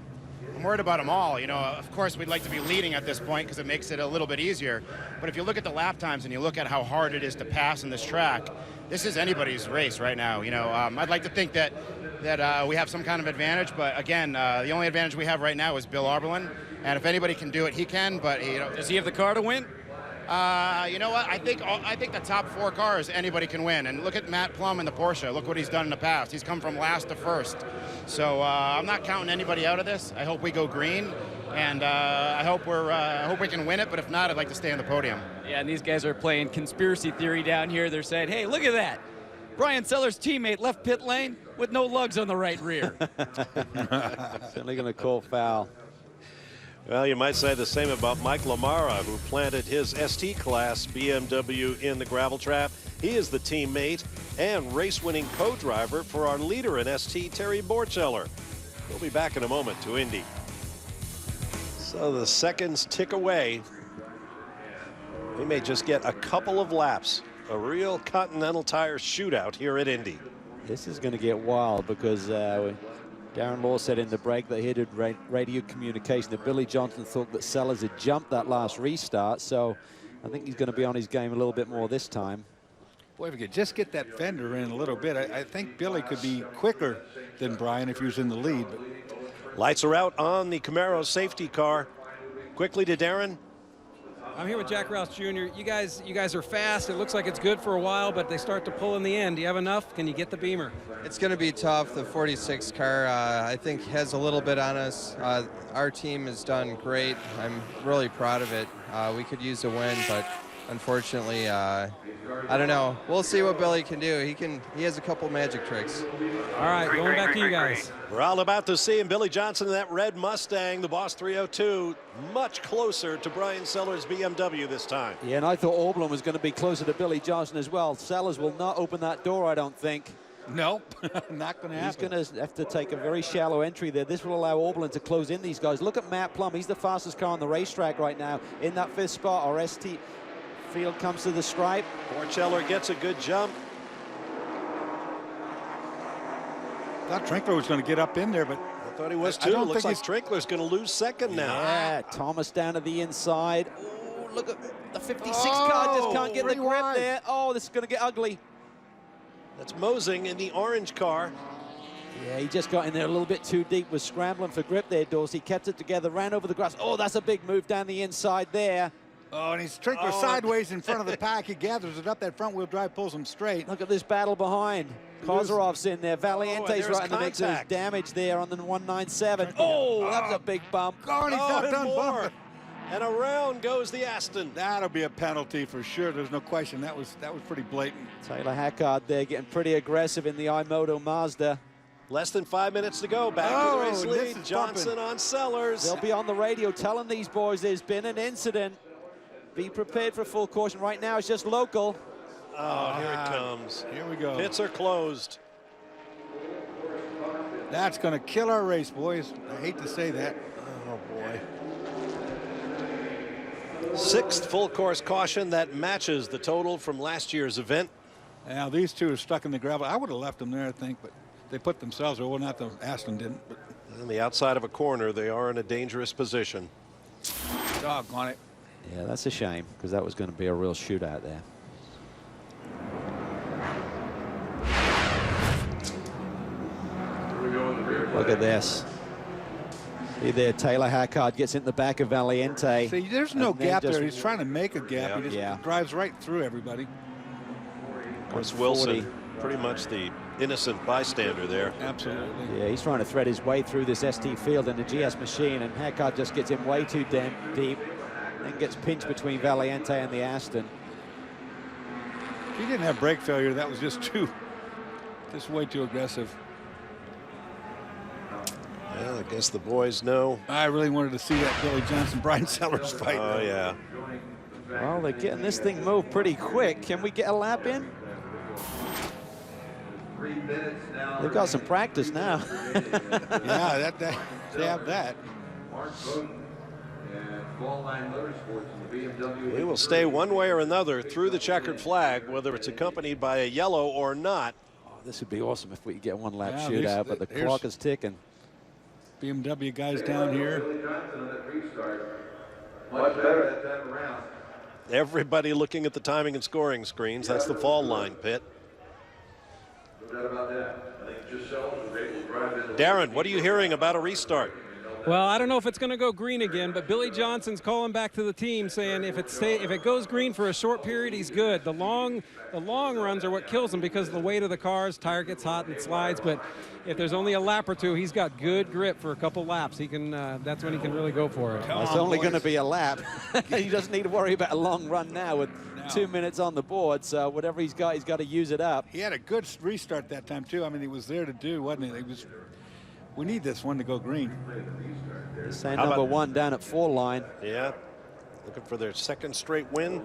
I'm worried about them all. You know, of course, we'd like to be leading at this point because it makes it a little bit easier. But if you look at the lap times and you look at how hard it is to pass in this track, this is anybody's race right now. You know, I'd like to think that we have some kind of advantage, but again, the only advantage we have right now is Bill Arberlin, and if anybody can do it, he can. But you know, does he have the car to win? You know what? I think the top 4 cars anybody can win. And look at Matt Plum in the Porsche. Look what he's done in the past. He's come from last to first. So I'm not counting anybody out of this. I hope we go green, and I hope we can win it. But if not, I'd like to stay on the podium. Yeah, and these guys are playing conspiracy theory down here. They're saying, hey, look at that. Brian Sellers' teammate left pit lane with no lugs on the right rear. Certainly going to call foul. Well, you might say the same about Mike Lamara, who planted his ST class BMW in the gravel trap. He is the teammate and race-winning co-driver for our leader in ST, Terry Borcheller. We'll be back in a moment to Indy. So the seconds tick away. We may just get a couple of laps. A real Continental Tire shootout here at Indy. This is going to get wild because Darren Law said in the break that he had radio communication that Billy Johnson thought that Sellers had jumped that last restart. So I think he's going to be on his game a little bit more this time. Boy, if we could just get that fender in a little bit, I think Billy could be quicker than Brian if he was in the lead. But lights are out on the Camaro safety car. Quickly to Darren. I'm here with Jack Rouse Jr. You guys are fast. It looks like it's good for a while, but they start to pull in the end. Do you have enough? Can you get the Beamer? It's going to be tough. The 46 car, I think, has a little bit on us. Our team has done great. I'm really proud of it. We could use a win, but unfortunately, I don't know. We'll see what Billy can do. He has a couple magic tricks. All right, going back to you guys. We're all about to see him. Billy Johnson in that red Mustang, the Boss 302, much closer to Brian Sellers' BMW this time. Yeah, and I thought Orblin was going to be closer to Billy Johnson as well. Sellers will not open that door, I don't think. Nope, not going to happen. He's going to have to take a very shallow entry there. This will allow Orblin to close in these guys. Look at Matt Plum. He's the fastest car on the racetrack right now in that 5th spot. Our ST field comes to the stripe. Borcheller gets a good jump. Thought Trinkler was going to get up in there, but I thought he was too. Looks like Trinkler's going to lose second now. Yeah, Thomas down to the inside. Ooh, look at the 56 car just can't get the grip there. Oh, this is going to get ugly. That's Mosing in the orange car. Yeah, he just got in there a little bit too deep, was scrambling for grip there, Dorsey. Kept it together, ran over the grass. Oh, that's a big move down the inside there. Oh, and he's Trinkler sideways in front of the pack. He gathers it up. That front wheel drive pulls him straight. Look at this battle behind. Kozarov's in there. Valiente's right in the mix. There's damage there on the 197. Oh, that was a big bump. Oh, and he's not done bumping. And around goes the Aston. That'll be a penalty for sure. There's no question. That was pretty blatant. Taylor Hackard there getting pretty aggressive in the iMoto Mazda. Less than 5 minutes to go. Back to the race lead. Johnson on Sellers. They'll be on the radio telling these boys there's been an incident. Be prepared for full caution. Right now it's just local. Oh, here it comes. Here we go. Pits are closed. That's going to kill our race, boys. I hate to say that. Oh, boy. 6th full course caution that matches the total from last year's event. Now these two are stuck in the gravel. I would have left them there, I think, but they put themselves there. Well, not the Aston didn't. But on the outside of a corner, they are in a dangerous position. Doggone it. Yeah, that's a shame because that was going to be a real shootout there. Look at this. See there, Taylor Hackard gets in the back of Valiente. See, there's no gap there. He's trying to make a gap. He just drives right through everybody. Chris Wilson, pretty much the innocent bystander there. Absolutely. Yeah, he's trying to thread his way through this ST field in the GS machine, and Hackard just gets in way too deep and gets pinched between Valiente and the Aston. He didn't have brake failure. That was just way too aggressive. Well, I guess the boys know. I really wanted to see that Billy Johnson-Brian Sellers fight. Oh, yeah. Well, they're getting this thing moved pretty quick. Can we get a lap in? They've got some practice now. Yeah, they have that. We will stay one way or another through the checkered flag, whether it's accompanied by a yellow or not. Oh, this would be awesome if we could get one lap Yeah, shootout, but the clock is ticking. BMW guys down here. Much better that time around. Everybody looking at the timing and scoring screens. That's the fall line pit. No doubt about that. I think just Sellers was able to drive in. Darren, what are you hearing about a restart? Well, I don't know if it's going to go green again, but Billy Johnson's calling back to the team saying if it goes green for a short period, he's good. The long runs are what kills him because of the weight of the cars. Tire gets hot and it slides, but if there's only a lap or two, he's got good grip for a couple laps. He can. That's when he can really go for it. It's only going to be a lap. He doesn't need to worry about a long run now with 2 minutes on the board. So whatever he's got to use it up. He had a good restart that time too. I mean, he was there to do, wasn't he? We need this one to go green. Same number one down at 4 line. Yeah, looking for their second straight win.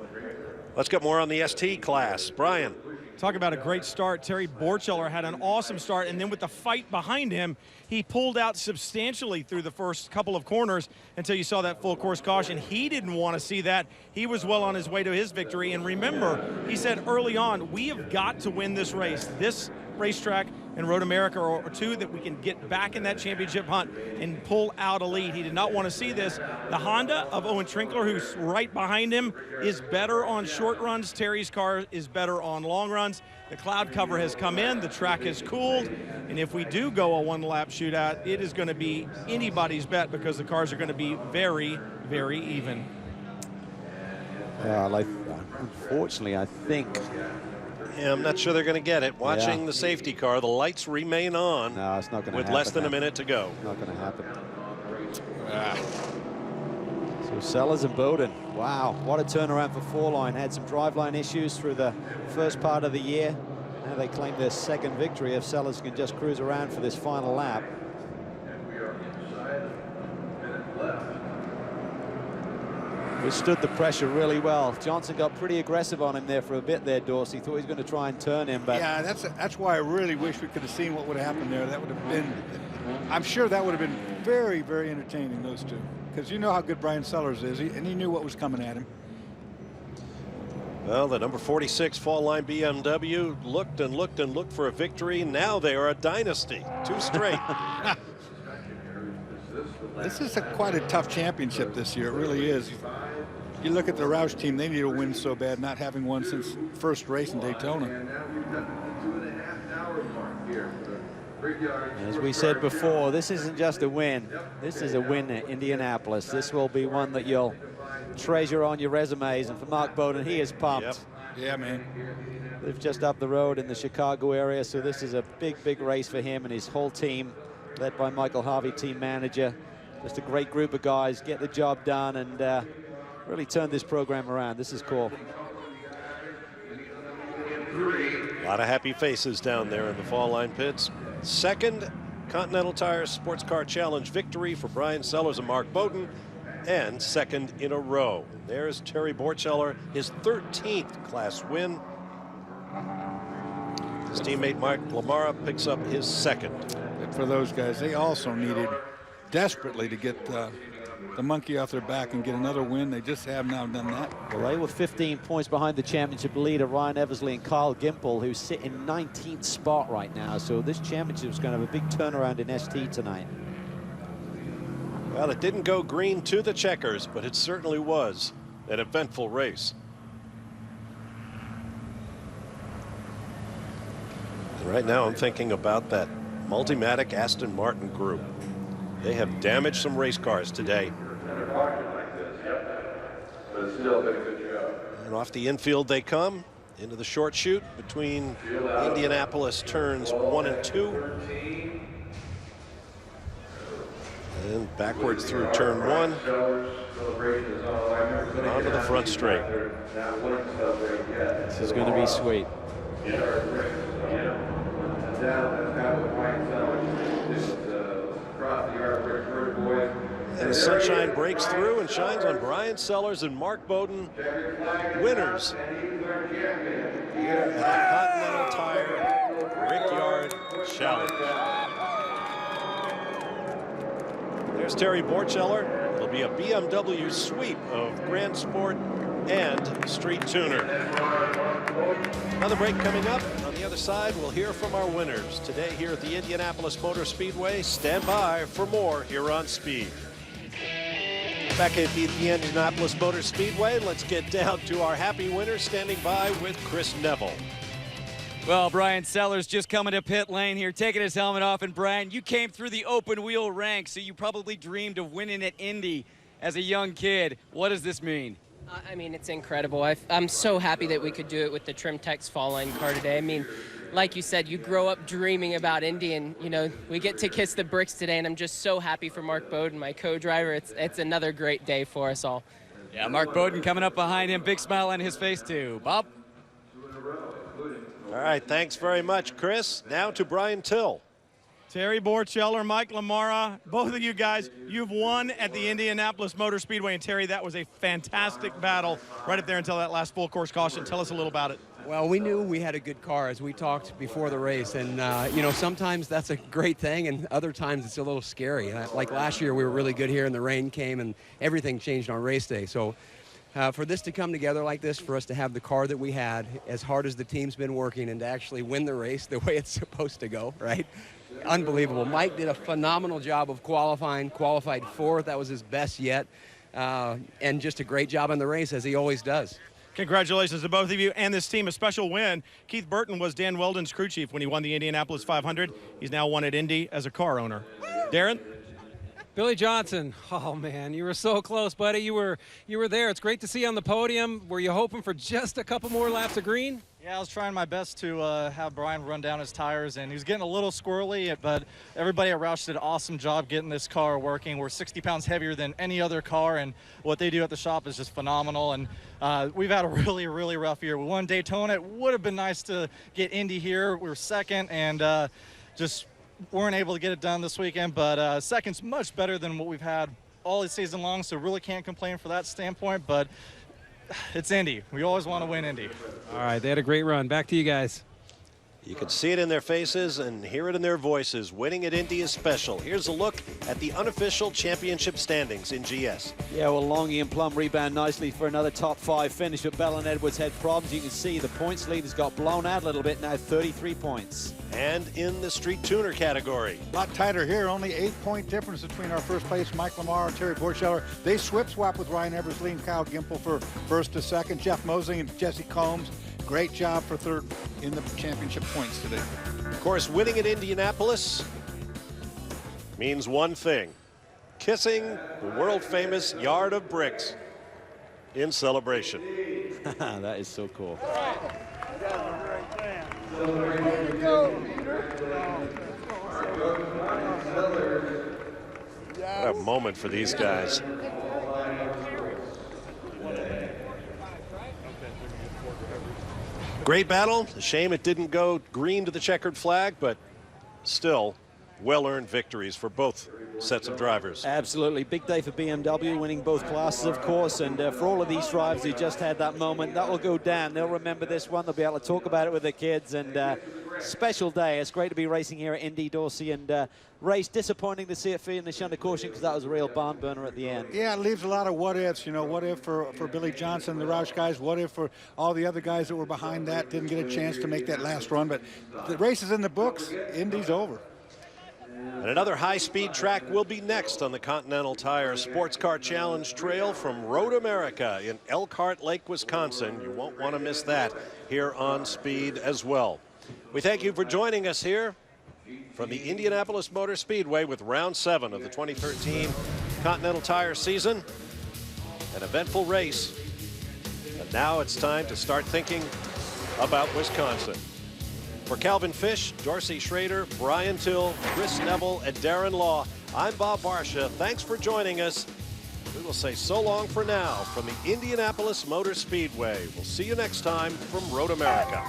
Let's get more on the ST class. Brian. Talk about a great start. Terry Borcheller had an awesome start, and then with the fight behind him, he pulled out substantially through the first couple of corners until you saw that full course caution. He didn't want to see that. He was well on his way to his victory, and remember, he said early on, we have got to win this race. This racetrack and Road America are two that we can get back in that championship hunt and pull out a lead. He did not want to see this. The Honda of Owen Trinkler, who's right behind him, is better on short runs. Terry's car is better on long runs. The cloud cover has come in, the track has cooled, and if we do go a one-lap shootout, it is going to be anybody's bet because the cars are going to be very, very even. Unfortunately, I think. Yeah, I'm not sure they're going to get it. Watching the safety car, the lights remain on. No, it's not going to happen. With less than a minute to go. Not going to happen. So Sellers and Bowden. Wow, what a turnaround for 4 line. Had some driveline issues through the first part of the year. Now they claim their second victory if Sellers can just cruise around for this final lap. Withstood the pressure really well. Johnson got pretty aggressive on him there for a bit there, Dorsey. Thought he was going to try and turn him, but yeah, that's why I really wish we could have seen what would have happened there. That would have been, I'm sure that would have been very, very entertaining, those two, because you know how good Brian Sellers is, and he knew what was coming at him. Well, the number 46 fall line BMW looked and looked and looked for a victory. Now they are a dynasty, 2 straight. This is quite a tough championship this year. It really is. You look at the Roush team, they need a win so bad, not having one since first race in Daytona. As we said before, this isn't just a win. This is a win at Indianapolis. This will be one that you'll treasure on your resumes. And for Mark Bowden, he is pumped. Yep. Yeah, man. Live just up the road in the Chicago area, so this is a big, big race for him and his whole team, led by Michael Harvey, team manager. Just a great group of guys, get the job done and really turn this program around. This is cool. A lot of happy faces down there in the fall line pits. Second Continental Tire Sports Car Challenge victory for Brian Sellers and Mark Bowden, and second in a row. There's Terry Borcheller, his 13th class win. His teammate Mike Lamara picks up his second. And for those guys, they also needed desperately to get the monkey off their back and get another win. They just have now done that. Well, they were 15 points behind the championship leader, Ryan Eversley and Kyle Gimple, who sit in 19th spot right now. So this championship is going to have a big turnaround in ST tonight. Well, it didn't go green to the checkers, but it certainly was an eventful race. And right now I'm thinking about that Multimatic Aston Martin group. They have damaged some race cars today. And off the infield they come, into the short chute between Indianapolis turns 1 and 2. And backwards through turn 1. And onto the front straight. This is going to be sweet. And the sunshine breaks through and shines on Brian Sellers and Mark Bowden, winners at the Continental Tire Brickyard Challenge. There's Terry Borcheller. He'll be a BMW sweep of Grand Sport and Street Tuner. Another break coming up. On the other side, we'll hear from our winners today here at the Indianapolis Motor Speedway. Stand by for more here on Speed. Back at the Indianapolis Motor Speedway, let's get down to our happy winner standing by with Chris Neville. Well, Brian Sellers just coming to pit lane here, taking his helmet off. And Brian, you came through the open wheel ranks, so you probably dreamed of winning at Indy as a young kid. What does this mean? I mean, it's incredible. I'm so happy that we could do it with the Trimtex Fall Line car today. I mean, like you said, you grow up dreaming about Indy, and, you know, we get to kiss the bricks today, and I'm just so happy for Mark Bowden, my co-driver. It's another great day for us all. Yeah, Mark Bowden coming up behind him. Big smile on his face, too. Bob? All right, thanks very much, Chris. Now to Brian Till. Terry Borcheller, Mike Lamara, both of you guys, you've won at the Indianapolis Motor Speedway. And Terry, that was a fantastic battle right up there until that last full course caution. Tell us a little about it. Well, we knew we had a good car, as we talked before the race. And, you know, sometimes that's a great thing, and other times it's a little scary. Like last year, we were really good here, and the rain came, and everything changed on race day. So for this to come together like this, for us to have the car that we had, as hard as the team's been working, and to actually win the race the way it's supposed to go, right? Unbelievable. Mike did a phenomenal job of qualifying, qualified fourth. That was his best yet. And just a great job in the race, as he always does. Congratulations to both of you and this team. A special win. Keith Burton was Dan Weldon's crew chief when he won the Indianapolis 500. He's now won at Indy as a car owner. Darren? Billy Johnson, oh man, you were so close, buddy. You were there. It's great to see you on the podium. Were you hoping for just a couple more laps of green? Yeah, I was trying my best to have Brian run down his tires, and he was getting a little squirrely, but everybody at Roush did an awesome job getting this car working. We're 60 pounds heavier than any other car, and what they do at the shop is just phenomenal. And we've had a really, really rough year. We won Daytona. It would have been nice to get Indy here. We were second, and just weren't able to get it done this weekend, but second's much better than what we've had all season long, so really can't complain for that standpoint. But it's Indy. We always want to win Indy. All right, they had a great run. Back to you guys. You can see it in their faces and hear it in their voices. Winning at Indy is special. Here's a look at the unofficial championship standings in GS. Yeah, well, Longy and Plum rebound nicely for another top 5 finish, but Bell and Edwards had problems. You can see the points lead has got blown out a little bit, now 33 points. And in the Street Tuner category. A lot tighter here, only 8-point difference between our first place, Mike Lamar and Terry Borcheller. They swap with Ryan Eversley and Kyle Gimple for first to second. Jeff Mosley and Jesse Combs, great job for third in the championship points today. Of course, winning at Indianapolis means one thing: kissing the world-famous yard of bricks in celebration. That is so cool. What a moment for these guys. Great battle. A shame it didn't go green to the checkered flag, but still well-earned victories for both sets of drivers. Absolutely. Big day for BMW, winning both classes, of course. And for all of these drivers who just had that moment, that will go down. They'll remember this one. They'll be able to talk about it with their kids. And special day. It's great to be racing here at Indy, Dorsey. And race, disappointing to see it finish under caution because that was a real barn burner at the end. Yeah, it leaves a lot of what ifs. You know, what if for Billy Johnson, the Roush guys? What if for all the other guys that were behind that didn't get a chance to make that last run? But the race is in the books. Indy's over. And another high-speed track will be next on the Continental Tire Sports Car Challenge Trail from Road America in Elkhart Lake, Wisconsin. You won't want to miss that here on Speed as well. We thank you for joining us here from the Indianapolis Motor Speedway with round 7 of the 2013 Continental Tire season. An eventful race. And now it's time to start thinking about Wisconsin. For Calvin Fish, Dorsey Schrader, Brian Till, Chris Neville, and Darren Law, I'm Bob Varsha. Thanks for joining us. We will say so long for now from the Indianapolis Motor Speedway. We'll see you next time from Road America.